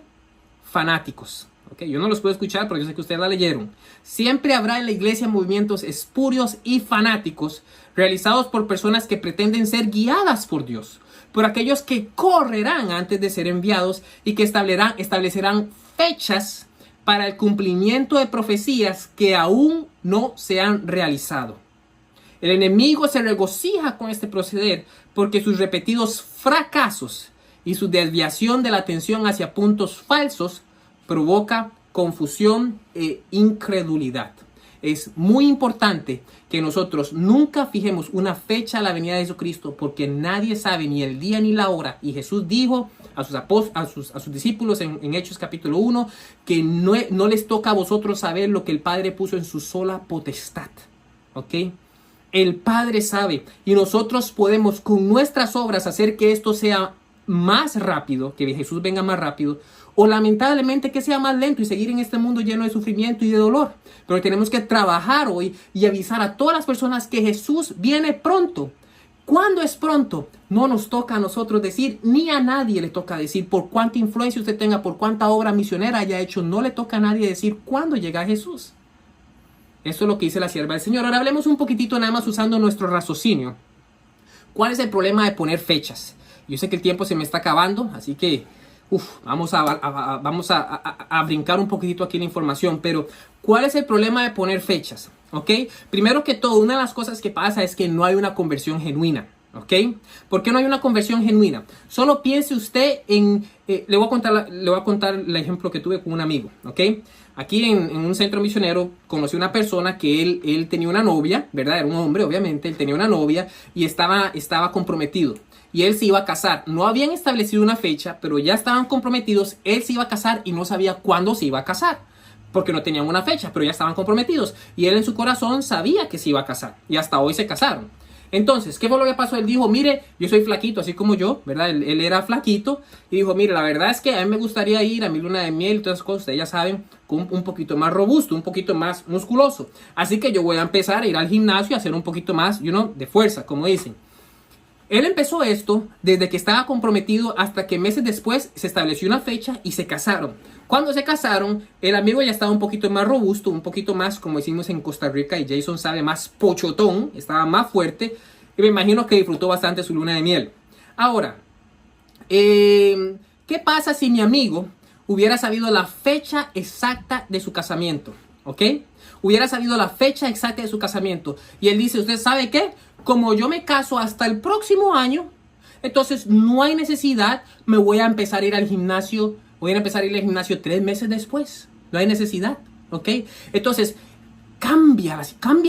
Fanáticos. Okay, yo no los puedo escuchar porque yo sé que ustedes la leyeron. Siempre habrá en la iglesia movimientos espurios y fanáticos realizados por personas que pretenden ser guiadas por Dios. Por aquellos que correrán antes de ser enviados y que establecerán fechas para el cumplimiento de profecías que aún no se han realizado. El enemigo se regocija con este proceder porque sus repetidos fracasos y su desviación de la atención hacia puntos falsos provoca confusión e incredulidad. Es muy importante que nosotros nunca fijemos una fecha a la venida de Jesucristo, porque nadie sabe ni el día ni la hora. Y Jesús dijo a sus discípulos en Hechos capítulo 1 que no les toca a vosotros saber lo que el Padre puso en su sola potestad. ¿Ok? El Padre sabe, y nosotros podemos con nuestras obras hacer que esto sea más rápido, que Jesús venga más rápido, o lamentablemente que sea más lento y seguir en este mundo lleno de sufrimiento y de dolor. Pero tenemos que trabajar hoy y avisar a todas las personas que Jesús viene pronto. ¿Cuándo es pronto? No nos toca a nosotros decir, ni a nadie le toca decir. Por cuánta influencia usted tenga, por cuánta obra misionera haya hecho, no le toca a nadie decir cuándo llega Jesús. Esto es lo que dice la sierva del Señor. Ahora hablemos un poquitito nada más usando nuestro raciocinio. ¿Cuál es el problema de poner fechas? Yo sé que el tiempo se me está acabando, así que vamos a brincar un poquitito aquí la información. Pero ¿cuál es el problema de poner fechas? ¿Ok? Primero que todo, una de las cosas que pasa es que no hay una conversión genuina. ¿Ok? ¿Por qué no hay una conversión genuina? Solo piense usted en... le voy a contar el ejemplo que tuve con un amigo. ¿Ok? Aquí en un centro misionero conocí una persona que él tenía una novia, ¿verdad? Era un hombre, obviamente. Él tenía una novia y estaba comprometido. Y él se iba a casar. No habían establecido una fecha, pero ya estaban comprometidos. Él se iba a casar y no sabía cuándo se iba a casar, porque no tenían una fecha, pero ya estaban comprometidos. Y él en su corazón sabía que se iba a casar. Y hasta hoy se casaron. Entonces, ¿qué fue lo que pasó? Él dijo, mire, yo soy flaquito, así como yo, ¿verdad? Él era flaquito. Y dijo, mire, la verdad es que a mí me gustaría ir a mi luna de miel y todas esas cosas. Ustedes ya saben, con un poquito más robusto, un poquito más musculoso. Así que yo voy a empezar a ir al gimnasio y a hacer un poquito más, de fuerza, como dicen. Él empezó esto desde que estaba comprometido hasta que meses después se estableció una fecha y se casaron. Cuando se casaron, el amigo ya estaba un poquito más robusto, un poquito más, como decimos en Costa Rica, y Jason sabe, más pochotón, estaba más fuerte, y me imagino que disfrutó bastante su luna de miel. Ahora, ¿qué pasa si mi amigo hubiera sabido la fecha exacta de su casamiento? ¿Ok? Hubiera sabido la fecha exacta de su casamiento. Y él dice, ¿usted sabe qué? Como yo me caso hasta el próximo año, entonces no hay necesidad, me voy a empezar a ir al gimnasio, voy a empezar a ir al gimnasio 3 meses después. No hay necesidad, ¿ok? Entonces, cambia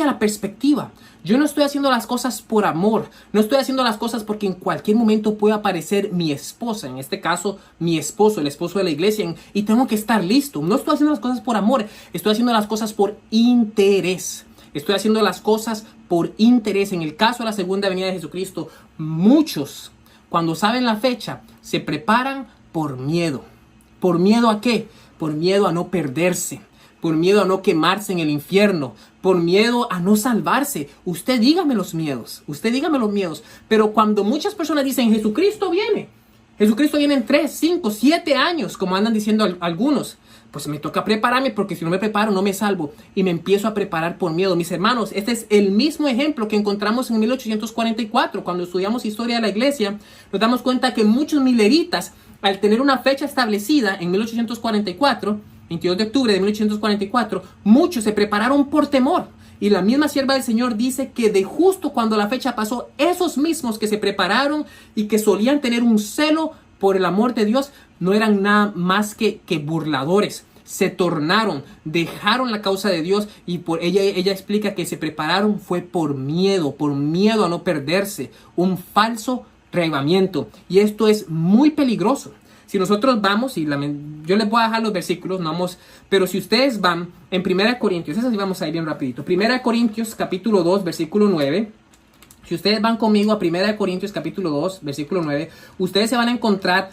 la perspectiva. Yo no estoy haciendo las cosas por amor, no estoy haciendo las cosas porque en cualquier momento puede aparecer mi esposa, en este caso mi esposo, el esposo de la iglesia, y tengo que estar listo. No estoy haciendo las cosas por amor, estoy haciendo las cosas por interés. Estoy haciendo las cosas por interés. En el caso de la segunda venida de Jesucristo, muchos, cuando saben la fecha, se preparan por miedo. ¿Por miedo a qué? Por miedo a no perderse. Por miedo a no quemarse en el infierno, por miedo a no salvarse. Usted dígame los miedos, pero cuando muchas personas dicen Jesucristo viene en 3, 5, 7 años, como andan diciendo algunos, pues me toca prepararme porque si no me preparo no me salvo y me empiezo a preparar por miedo. Mis hermanos, este es el mismo ejemplo que encontramos en 1844, cuando estudiamos historia de la iglesia, nos damos cuenta que muchos mileritas, al tener una fecha establecida en 1844, 22 de octubre de 1844, muchos se prepararon por temor. Y la misma sierva del Señor dice que de justo cuando la fecha pasó, esos mismos que se prepararon y que solían tener un celo por el amor de Dios, no eran nada más que burladores. Se tornaron, dejaron la causa de Dios y por ella explica que se prepararon fue por miedo a no perderse, un falso reavivamiento. Y esto es muy peligroso. Si nosotros vamos, yo les voy a dejar los versículos, no vamos, pero si ustedes van en 1 Corintios, eso sí vamos a ir bien rapidito, 1 Corintios capítulo 2, versículo 9, si ustedes van conmigo a 1 Corintios capítulo 2, versículo 9, ustedes se van a encontrar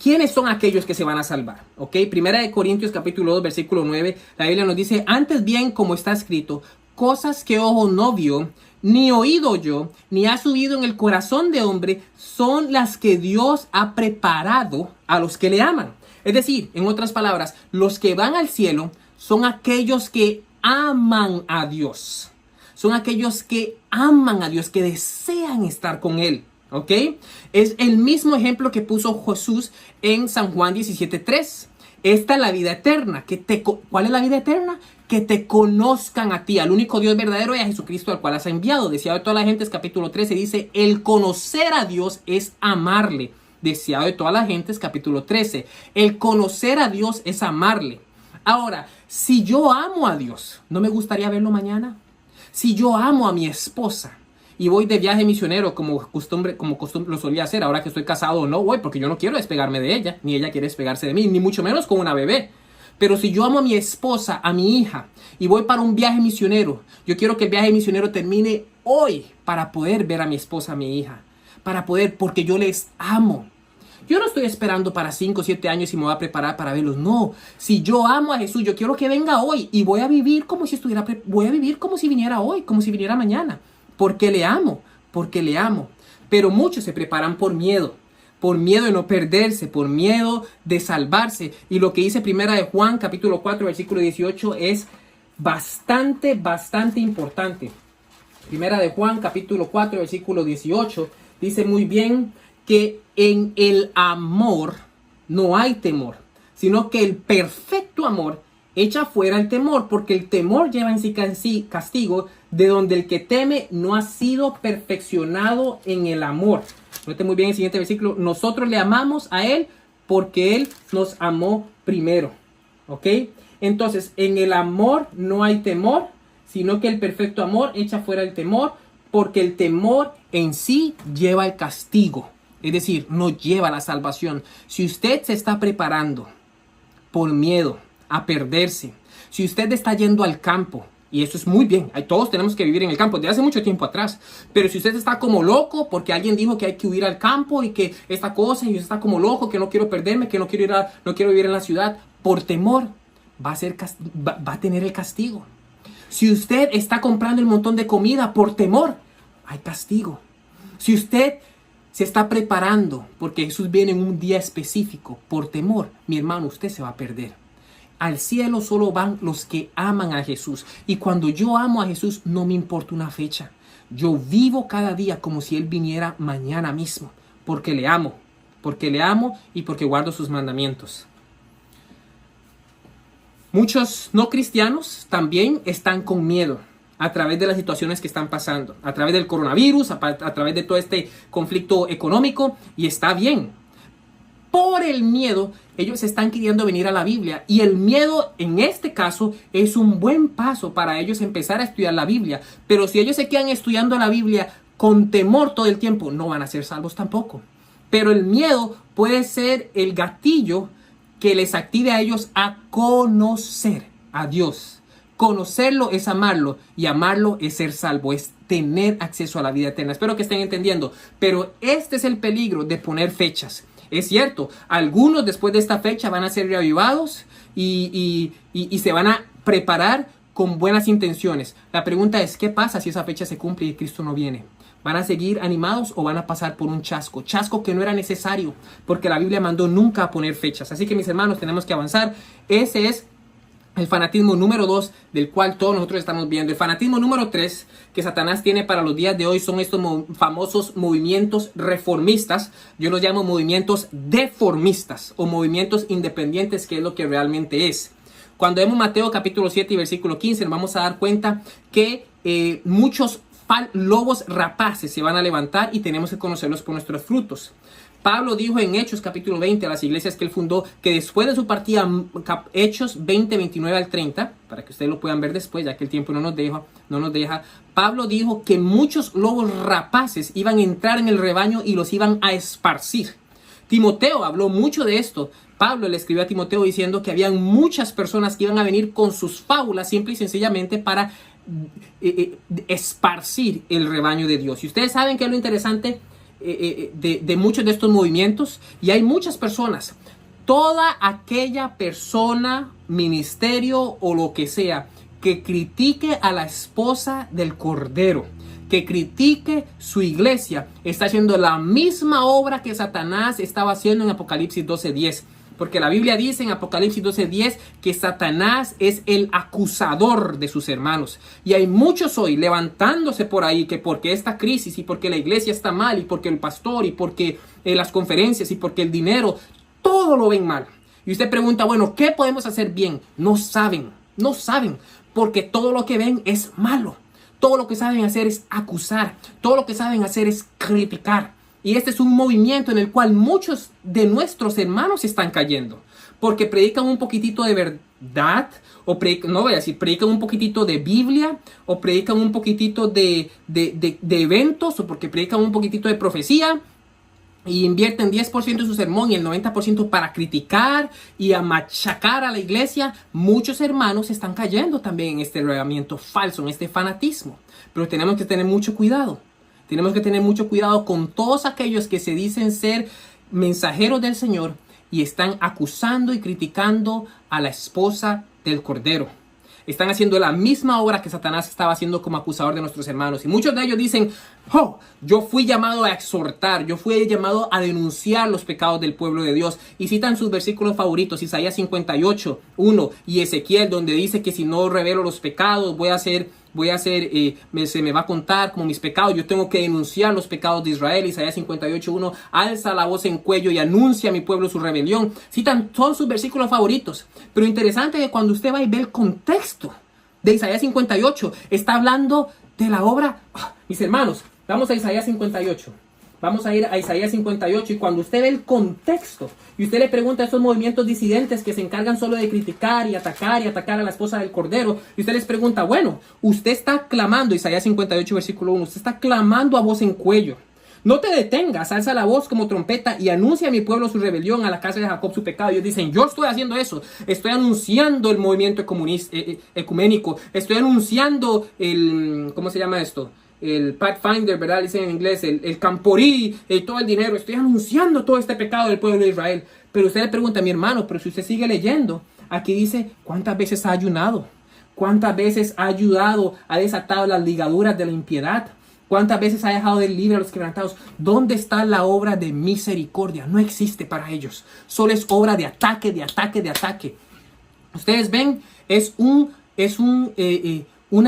¿quiénes son aquellos que se van a salvar? ¿Ok? 1 Corintios capítulo 2, versículo 9, la Biblia nos dice, antes bien como está escrito, cosas que ojo no vio, ni oído yo, ni ha subido en el corazón de hombre, son las que Dios ha preparado a los que le aman. Es decir, en otras palabras, los que van al cielo son aquellos que aman a Dios. Son aquellos que aman a Dios, que desean estar con Él. ¿Ok? Es el mismo ejemplo que puso Jesús en San Juan 17:3. Esta es la vida eterna. ¿Cuál es la vida eterna? Que te conozcan a ti, al único Dios verdadero y a Jesucristo al cual has enviado. Deseado de toda la gente es capítulo 13. Dice, el conocer a Dios es amarle. Deseado de toda la gente es capítulo 13. El conocer a Dios es amarle. Ahora, si yo amo a Dios, ¿no me gustaría verlo mañana? Si yo amo a mi esposa y voy de viaje misionero como costumbre lo solía hacer, ahora que estoy casado no voy porque yo no quiero despegarme de ella, ni ella quiere despegarse de mí, ni mucho menos con una bebé. Pero si yo amo a mi esposa, a mi hija, y voy para un viaje misionero, yo quiero que el viaje misionero termine hoy para poder ver a mi esposa, a mi hija, porque yo les amo. Yo no estoy esperando para 5 o 7 años y me voy a preparar para verlos. No, si yo amo a Jesús, yo quiero que venga hoy y voy a vivir como si viniera hoy, como si viniera mañana. Porque le amo. Pero muchos se preparan por miedo de no perderse, por miedo de salvarse. Y lo que dice Primera de Juan, capítulo 4, versículo 18, es bastante importante. Primera de Juan, capítulo 4, versículo 18, dice muy bien que en el amor no hay temor, sino que el perfecto amor echa fuera el temor, porque el temor lleva en sí castigo, de donde el que teme no ha sido perfeccionado en el amor. Note muy bien el siguiente versículo. Nosotros le amamos a Él porque Él nos amó primero. ¿Ok? Entonces, en el amor no hay temor, sino que el perfecto amor echa fuera el temor, porque el temor en sí lleva el castigo. Es decir, no lleva la salvación. Si usted se está preparando por miedo a perderse, si usted está yendo al campo, y eso es muy bien, todos tenemos que vivir en el campo desde hace mucho tiempo atrás, pero si usted está como loco porque alguien dijo que hay que huir al campo y que esta cosa, y usted está como loco, que no quiero perderme, que no quiero vivir en la ciudad, por temor, va a tener el castigo. Si usted está comprando un montón de comida por temor, hay castigo. Si usted se está preparando porque Jesús viene en un día específico por temor, mi hermano, usted se va a perder. Al cielo solo van los que aman a Jesús. Y cuando yo amo a Jesús, no me importa una fecha. Yo vivo cada día como si Él viniera mañana mismo, porque le amo y porque guardo sus mandamientos. Muchos no cristianos también están con miedo a través de las situaciones que están pasando, a través del coronavirus, a través de todo este conflicto económico, y está bien. Por el miedo, ellos están queriendo venir a la Biblia, y el miedo en este caso es un buen paso para ellos empezar a estudiar la Biblia. Pero si ellos se quedan estudiando la Biblia con temor todo el tiempo, no van a ser salvos tampoco. Pero el miedo puede ser el gatillo que les active a ellos a conocer a Dios. Conocerlo es amarlo, y amarlo es ser salvo, es tener acceso a la vida eterna. Espero que estén entendiendo, pero este es el peligro de poner fechas. Es cierto, algunos después de esta fecha van a ser reavivados y se van a preparar con buenas intenciones. La pregunta es, ¿qué pasa si esa fecha se cumple y Cristo no viene? ¿Van a seguir animados o van a pasar por un chasco? Chasco que no era necesario, porque la Biblia mandó nunca a poner fechas. Así que, mis hermanos, tenemos que avanzar. Ese es el fanatismo número 2, del cual todos nosotros estamos viendo. El fanatismo número 3 que Satanás tiene para los días de hoy son estos famosos movimientos reformistas. Yo los llamo movimientos deformistas o movimientos independientes, que es lo que realmente es. Cuando vemos Mateo capítulo 7 y versículo 15, nos vamos a dar cuenta que muchos lobos rapaces se van a levantar, y tenemos que conocerlos por nuestros frutos. Pablo dijo en Hechos capítulo 20 a las iglesias que él fundó, que después de su partida, Hechos 20, 29 al 30, para que ustedes lo puedan ver después, ya que el tiempo no nos deja, Pablo dijo que muchos lobos rapaces iban a entrar en el rebaño y los iban a esparcir. Timoteo habló mucho de esto. Pablo le escribió a Timoteo diciendo que habían muchas personas que iban a venir con sus fábulas, simple y sencillamente para esparcir el rebaño de Dios. Y ustedes saben que es lo interesante de muchos de estos movimientos, y hay muchas personas, toda aquella persona, ministerio o lo que sea, que critique a la esposa del Cordero, que critique su iglesia, está haciendo la misma obra que Satanás estaba haciendo en Apocalipsis 12:10. Porque la Biblia dice en Apocalipsis 12:10 que Satanás es el acusador de sus hermanos. Y hay muchos hoy levantándose por ahí que porque esta crisis, y porque la iglesia está mal, y porque el pastor, y porque las conferencias, y porque el dinero, todo lo ven mal. Y usted pregunta, bueno, ¿qué podemos hacer bien? No saben, porque todo lo que ven es malo. Todo lo que saben hacer es acusar. Todo lo que saben hacer es criticar. Y este es un movimiento en el cual muchos de nuestros hermanos están cayendo, porque predican un poquitito de verdad, o predican un poquitito de Biblia, o predican un poquitito de eventos, o porque predican un poquitito de profecía, y invierten 10% de su sermón y el 90% para criticar y a machacar a la iglesia. Muchos hermanos están cayendo también en este regamiento falso, en este fanatismo. Pero tenemos que tener mucho cuidado. Tenemos que tener mucho cuidado con todos aquellos que se dicen ser mensajeros del Señor y están acusando y criticando a la esposa del Cordero. Están haciendo la misma obra que Satanás estaba haciendo como acusador de nuestros hermanos. Y muchos de ellos dicen, yo fui llamado a exhortar, yo fui llamado a denunciar los pecados del pueblo de Dios. Y citan sus versículos favoritos, Isaías 58, 1 y Ezequiel, donde dice que si no revelo los pecados, se me va a contar como mis pecados. Yo tengo que denunciar los pecados de Israel. Isaías 58:1, alza la voz en cuello y anuncia a mi pueblo su rebelión. Citan todos sus versículos favoritos. Pero interesante que cuando usted va y ve el contexto de Isaías 58, está hablando de la obra. Mis hermanos, vamos a Isaías 58. Vamos a ir a Isaías 58, y cuando usted ve el contexto y usted le pregunta a esos movimientos disidentes que se encargan solo de criticar y atacar a la esposa del Cordero, y usted les pregunta, bueno, usted está clamando, Isaías 58 versículo 1, usted está clamando a voz en cuello. No te detengas, alza la voz como trompeta y anuncia a mi pueblo su rebelión, a la casa de Jacob su pecado. Ellos dicen, yo estoy haciendo eso, estoy anunciando el movimiento ecuménico, estoy anunciando ¿cómo se llama esto? El Pathfinder, ¿verdad? Dicen en inglés, el Camporí, todo el dinero. Estoy anunciando todo este pecado del pueblo de Israel. Pero usted le pregunta, mi hermano, pero si usted sigue leyendo, aquí dice, ¿cuántas veces ha ayunado? ¿Cuántas veces ha ayudado, ha desatado las ligaduras de la impiedad? ¿Cuántas veces ha dejado de libre a los quebrantados? ¿Dónde está la obra de misericordia? No existe para ellos. Solo es obra de ataque, de ataque, de ataque. Ustedes ven, es una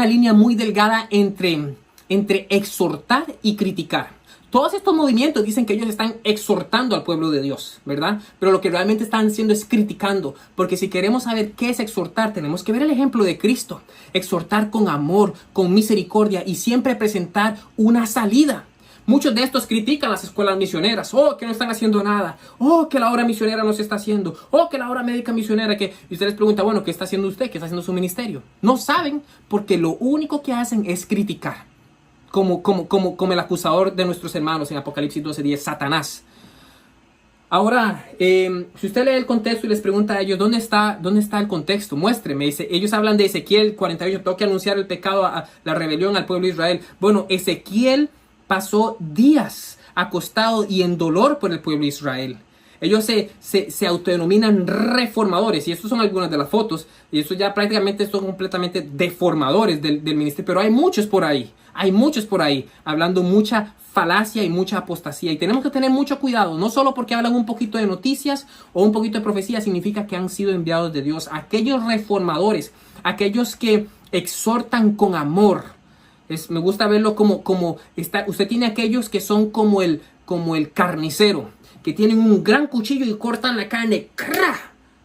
línea muy delgada entre exhortar y criticar. Todos estos movimientos dicen que ellos están exhortando al pueblo de Dios, ¿verdad? Pero lo que realmente están haciendo es criticando. Porque si queremos saber qué es exhortar, tenemos que ver el ejemplo de Cristo. Exhortar con amor, con misericordia y siempre presentar una salida. Muchos de estos critican las escuelas misioneras. Oh, que no están haciendo nada. Oh, que la obra misionera no se está haciendo. Oh, que la obra médica misionera que... Y usted les pregunta, bueno, ¿qué está haciendo usted? ¿Qué está haciendo su ministerio? No saben porque lo único que hacen es criticar. Como el acusador de nuestros hermanos en Apocalipsis 12:10, Satanás. Ahora, si usted lee el contexto y les pregunta a ellos, ¿dónde está el contexto? Muéstreme. Dice, ellos hablan de Ezequiel 48, tengo que anunciar el pecado, la rebelión al pueblo de Israel. Bueno, Ezequiel pasó días acostado y en dolor por el pueblo de Israel. Ellos se autodenominan reformadores, y estas son algunas de las fotos, y eso ya prácticamente son completamente deformadores del ministerio, pero hay muchos por ahí, hablando mucha falacia y mucha apostasía, y tenemos que tener mucho cuidado, no solo porque hablan un poquito de noticias o un poquito de profecía, significa que han sido enviados de Dios. Aquellos reformadores, aquellos que exhortan con amor, me gusta verlo como está. Usted tiene aquellos que son como el carnicero, que tienen un gran cuchillo y cortan la carne,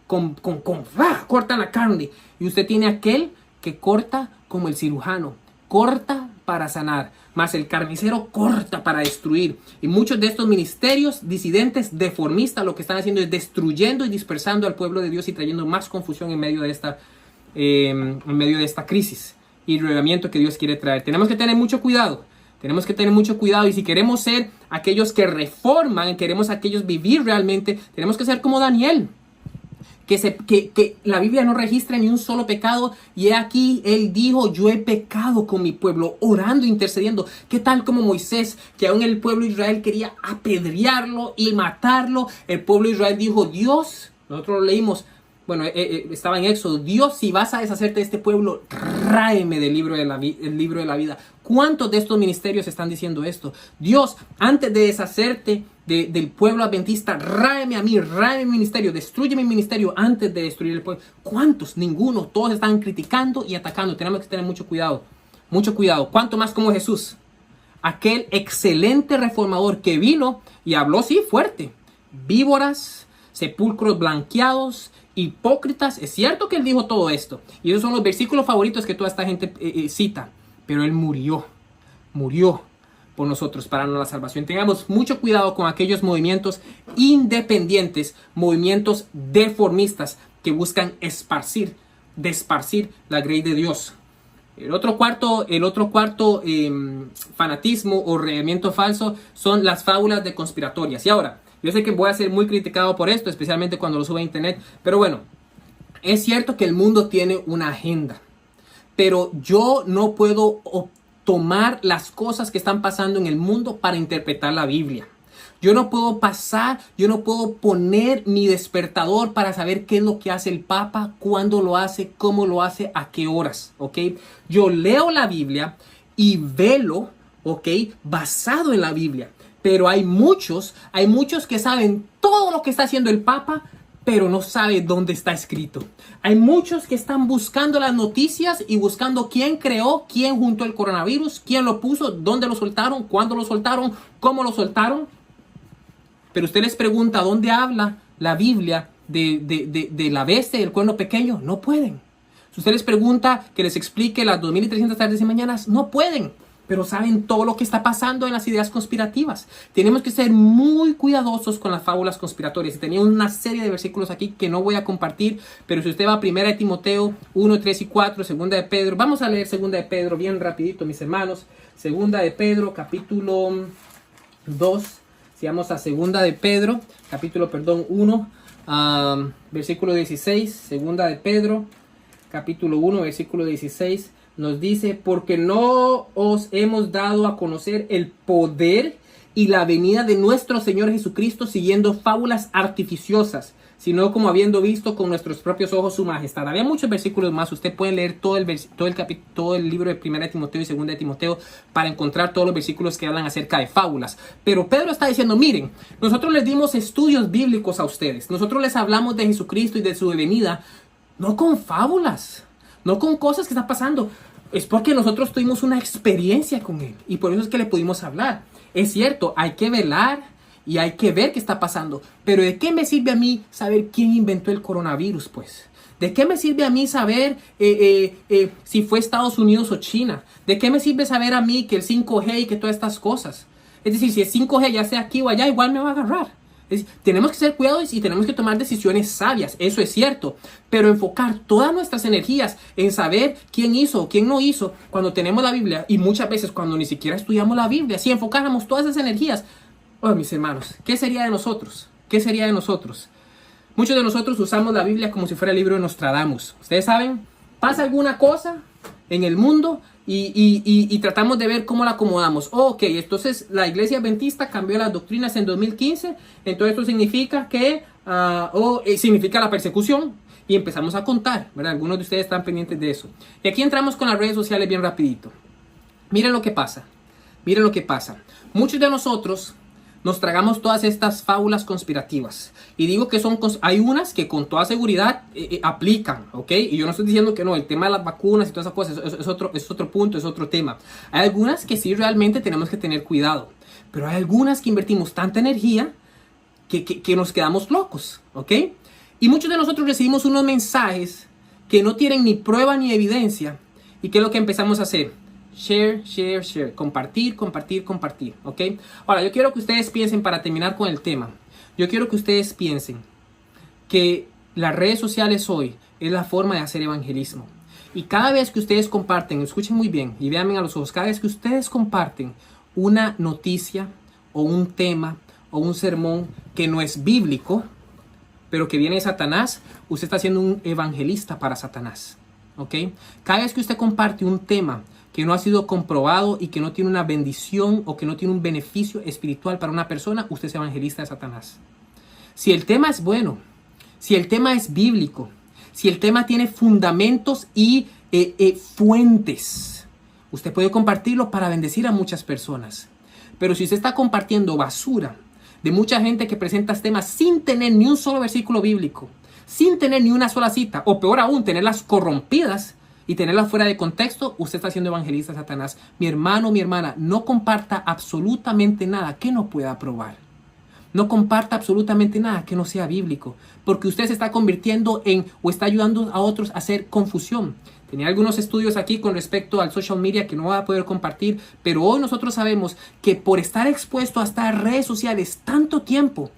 cortan la carne. Y usted tiene aquel que corta como el cirujano, corta para sanar, más el carnicero corta para destruir. Y muchos de estos ministerios disidentes, deformistas, lo que están haciendo es destruyendo y dispersando al pueblo de Dios y trayendo más confusión en medio de esta crisis y relevamiento que Dios quiere traer. Tenemos que tener mucho cuidado. Y si queremos ser aquellos que reforman, queremos aquellos vivir realmente, tenemos que ser como Daniel. Que la Biblia no registra ni un solo pecado. Y he aquí, él dijo, yo he pecado con mi pueblo, orando, intercediendo. ¿Qué tal como Moisés, que aún el pueblo de Israel quería apedrearlo y matarlo? El pueblo de Israel dijo, Dios, nosotros lo leímos, bueno, estaba en Éxodo, Dios, si vas a deshacerte de este pueblo, tráeme del libro de la vida. ¿Cuántos de estos ministerios están diciendo esto? Dios, antes de deshacerte del pueblo adventista, tráeme a mí, tráeme mi ministerio, destruye mi ministerio antes de destruir el pueblo. ¿Cuántos? Ninguno. Todos están criticando y atacando. Tenemos que tener mucho cuidado. Mucho cuidado. ¿Cuánto más como Jesús? Aquel excelente reformador que vino y habló, sí, fuerte. Víboras, sepulcros blanqueados, hipócritas. Es cierto que él dijo todo esto. Y esos son los versículos favoritos que toda esta gente cita. Pero él murió por nosotros para la salvación. Tengamos mucho cuidado con aquellos movimientos independientes, movimientos deformistas que buscan desparcir la grey de Dios. El otro cuarto fanatismo o regimiento falso son las fábulas de conspiratorias. Y ahora, yo sé que voy a ser muy criticado por esto, especialmente cuando lo subo a internet, pero bueno, es cierto que el mundo tiene una agenda, pero yo no puedo tomar las cosas que están pasando en el mundo para interpretar la Biblia. Yo no puedo poner mi despertador para saber qué es lo que hace el Papa, cuándo lo hace, cómo lo hace, a qué horas, ¿ok? Yo leo la Biblia y velo, ¿ok? Basado en la Biblia. Pero hay muchos que saben todo lo que está haciendo el Papa, pero no saben dónde está escrito. Hay muchos que están buscando las noticias y buscando quién creó, quién juntó el coronavirus, quién lo puso, dónde lo soltaron, cuándo lo soltaron, cómo lo soltaron. Pero usted les pregunta dónde habla la Biblia de la bestia y el cuerno pequeño. No pueden. Si usted les pregunta que les explique las 2300 tardes y mañanas, no pueden. Pero saben todo lo que está pasando en las ideas conspirativas. Tenemos que ser muy cuidadosos con las fábulas conspiratorias. Tenía una serie de versículos aquí que no voy a compartir, pero si usted va a 1 de Timoteo 1, 3 y 4, 2 de Pedro, vamos a leer 2 de Pedro bien rapidito, mis hermanos. 2 de Pedro, capítulo 2. Si vamos a 2 de Pedro, capítulo 1, versículo 16. 2 de Pedro, capítulo 1, versículo 16. Nos dice, porque no os hemos dado a conocer el poder y la venida de nuestro Señor Jesucristo siguiendo fábulas artificiosas, sino como habiendo visto con nuestros propios ojos su majestad. Había muchos versículos más. Usted puede leer todo el libro de 1 de Timoteo y 2 de Timoteo para encontrar todos los versículos que hablan acerca de fábulas. Pero Pedro está diciendo, miren, nosotros les dimos estudios bíblicos a ustedes. Nosotros les hablamos de Jesucristo y de su venida, no con fábulas, no con cosas que están pasando. Es porque nosotros tuvimos una experiencia con Él y por eso es que le pudimos hablar. Es cierto, hay que velar y hay que ver qué está pasando. Pero ¿de qué me sirve a mí saber quién inventó el coronavirus, pues? ¿De qué me sirve a mí saber si fue Estados Unidos o China? ¿De qué me sirve saber a mí que el 5G y que todas estas cosas? Es decir, si el 5G ya sea aquí o allá, igual me va a agarrar. Es decir, tenemos que ser cuidadosos y tenemos que tomar decisiones sabias, eso es cierto. Pero enfocar todas nuestras energías en saber quién hizo o quién no hizo cuando tenemos la Biblia y muchas veces cuando ni siquiera estudiamos la Biblia, si enfocáramos todas esas energías, oh, mis hermanos, ¿qué sería de nosotros? ¿Qué sería de nosotros? Muchos de nosotros usamos la Biblia como si fuera el libro de Nostradamus. Ustedes saben, pasa alguna cosa en el mundo y tratamos de ver cómo la acomodamos. Ok, entonces la Iglesia Adventista cambió las doctrinas en 2015, entonces esto significa que significa la persecución y empezamos a contar, ¿verdad? Algunos de ustedes están pendientes de eso. Y aquí entramos con las redes sociales bien rapidito. Miren lo que pasa, miren lo que pasa. Muchos de nosotros nos tragamos todas estas fábulas conspirativas. Y digo que hay unas que con toda seguridad aplican, ¿ok? Y yo no estoy diciendo que no, el tema de las vacunas y todas esas cosas es otro punto, es otro tema. Hay algunas que sí realmente tenemos que tener cuidado. Pero hay algunas que invertimos tanta energía que nos quedamos locos, ¿ok? Y muchos de nosotros recibimos unos mensajes que no tienen ni prueba ni evidencia. ¿Y qué es lo que empezamos a hacer? Share, share, share. Compartir, compartir, compartir. ¿Ok? Ahora, yo quiero que ustedes piensen, para terminar con el tema, yo quiero que ustedes piensen que las redes sociales hoy es la forma de hacer evangelismo. Y cada vez que ustedes comparten, escuchen muy bien y véanme a los ojos, cada vez que ustedes comparten una noticia o un tema o un sermón que no es bíblico, pero que viene de Satanás, usted está siendo un evangelista para Satanás. ¿Ok? Cada vez que usted comparte un tema que no ha sido comprobado y que no tiene una bendición o que no tiene un beneficio espiritual para una persona, usted es evangelista de Satanás. Si el tema es bueno, si el tema es bíblico, si el tema tiene fundamentos y fuentes, usted puede compartirlo para bendecir a muchas personas. Pero si usted está compartiendo basura de mucha gente que presenta temas sin tener ni un solo versículo bíblico, sin tener ni una sola cita, o peor aún, tenerlas corrompidas y tenerlas fuera de contexto, usted está siendo evangelista de Satanás. Mi hermano, mi hermana, no comparta absolutamente nada que no pueda probar. No comparta absolutamente nada que no sea bíblico, porque usted se está convirtiendo o está ayudando a otros a hacer confusión. Tenía algunos estudios aquí con respecto al social media que no voy a poder compartir, pero hoy nosotros sabemos que por estar expuesto a estas redes sociales tanto tiempo,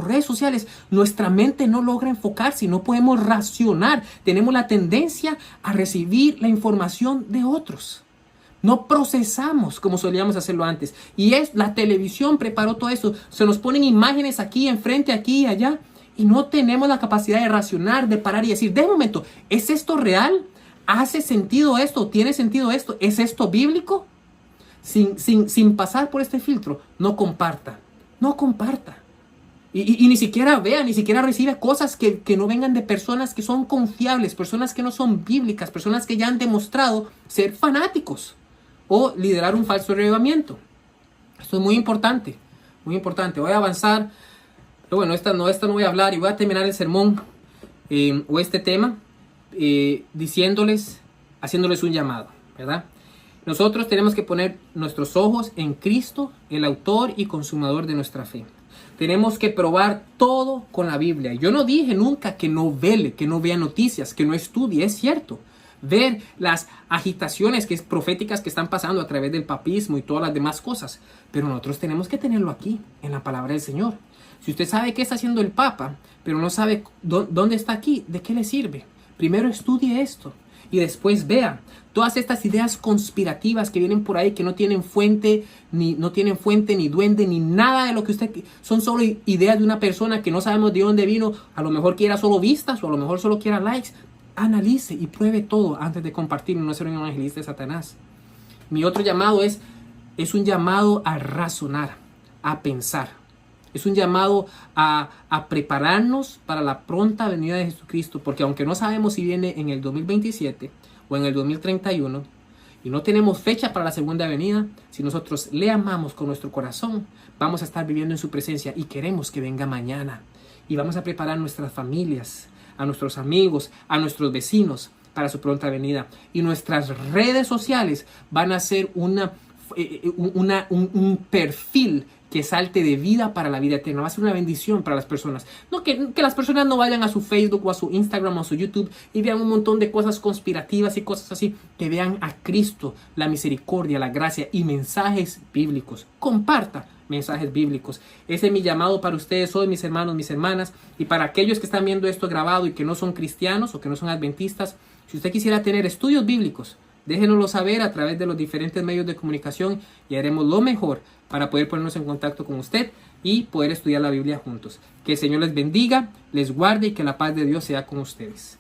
redes sociales, nuestra mente no logra enfocarse, no podemos racionar, tenemos la tendencia a recibir la información de otros. No procesamos como solíamos hacerlo antes. Y la televisión preparó todo eso. Se nos ponen imágenes aquí, enfrente, aquí y allá. Y no tenemos la capacidad de racionar, de parar y decir, de momento, ¿es esto real? ¿Hace sentido esto? ¿Tiene sentido esto? ¿Es esto bíblico? Sin pasar por este filtro, no comparta. No comparta. Y ni siquiera vea, ni siquiera recibe cosas que no vengan de personas que son confiables, personas que no son bíblicas, personas que ya han demostrado ser fanáticos o liderar un falso avivamiento. Esto es muy importante, muy importante. Voy a avanzar, pero bueno, esta no voy a hablar y voy a terminar el sermón o este tema haciéndoles un llamado, ¿verdad? Nosotros tenemos que poner nuestros ojos en Cristo, el autor y consumador de nuestra fe. Tenemos que probar todo con la Biblia. Yo no dije nunca que no vele, que no vea noticias, que no estudie, es cierto. Ver las agitaciones proféticas que están pasando a través del papismo y todas las demás cosas. Pero nosotros tenemos que tenerlo aquí, en la palabra del Señor. Si usted sabe qué está haciendo el Papa, pero no sabe dónde está aquí, ¿de qué le sirve? Primero estudie esto y después vea todas estas ideas conspirativas que vienen por ahí, que no tienen fuente, ni duende, ni nada de lo que son solo ideas de una persona que no sabemos de dónde vino, a lo mejor quiera solo vistas o a lo mejor solo quiera likes. Analice y pruebe todo antes de compartir y no ser un evangelista de Satanás. Mi otro llamado es un llamado a razonar, a pensar. Es un llamado a prepararnos para la pronta venida de Jesucristo, porque aunque no sabemos si viene en el 2027 o en el 2031, y no tenemos fecha para la segunda venida, si nosotros le amamos con nuestro corazón, vamos a estar viviendo en su presencia y queremos que venga mañana. Y vamos a preparar nuestras familias, a nuestros amigos, a nuestros vecinos para su pronta venida. Y nuestras redes sociales van a ser un perfil que salte de vida para la vida eterna. Va a ser una bendición para las personas. No que las personas no vayan a su Facebook o a su Instagram o a su YouTube y vean un montón de cosas conspirativas y cosas así. Que vean a Cristo, la misericordia, la gracia y mensajes bíblicos. Comparta mensajes bíblicos. Ese es mi llamado para ustedes hoy, mis hermanos, mis hermanas, y para aquellos que están viendo esto grabado y que no son cristianos o que no son adventistas. Si usted quisiera tener estudios bíblicos, déjenoslo saber a través de los diferentes medios de comunicación y haremos lo mejor para poder ponernos en contacto con usted y poder estudiar la Biblia juntos. Que el Señor les bendiga, les guarde y que la paz de Dios sea con ustedes.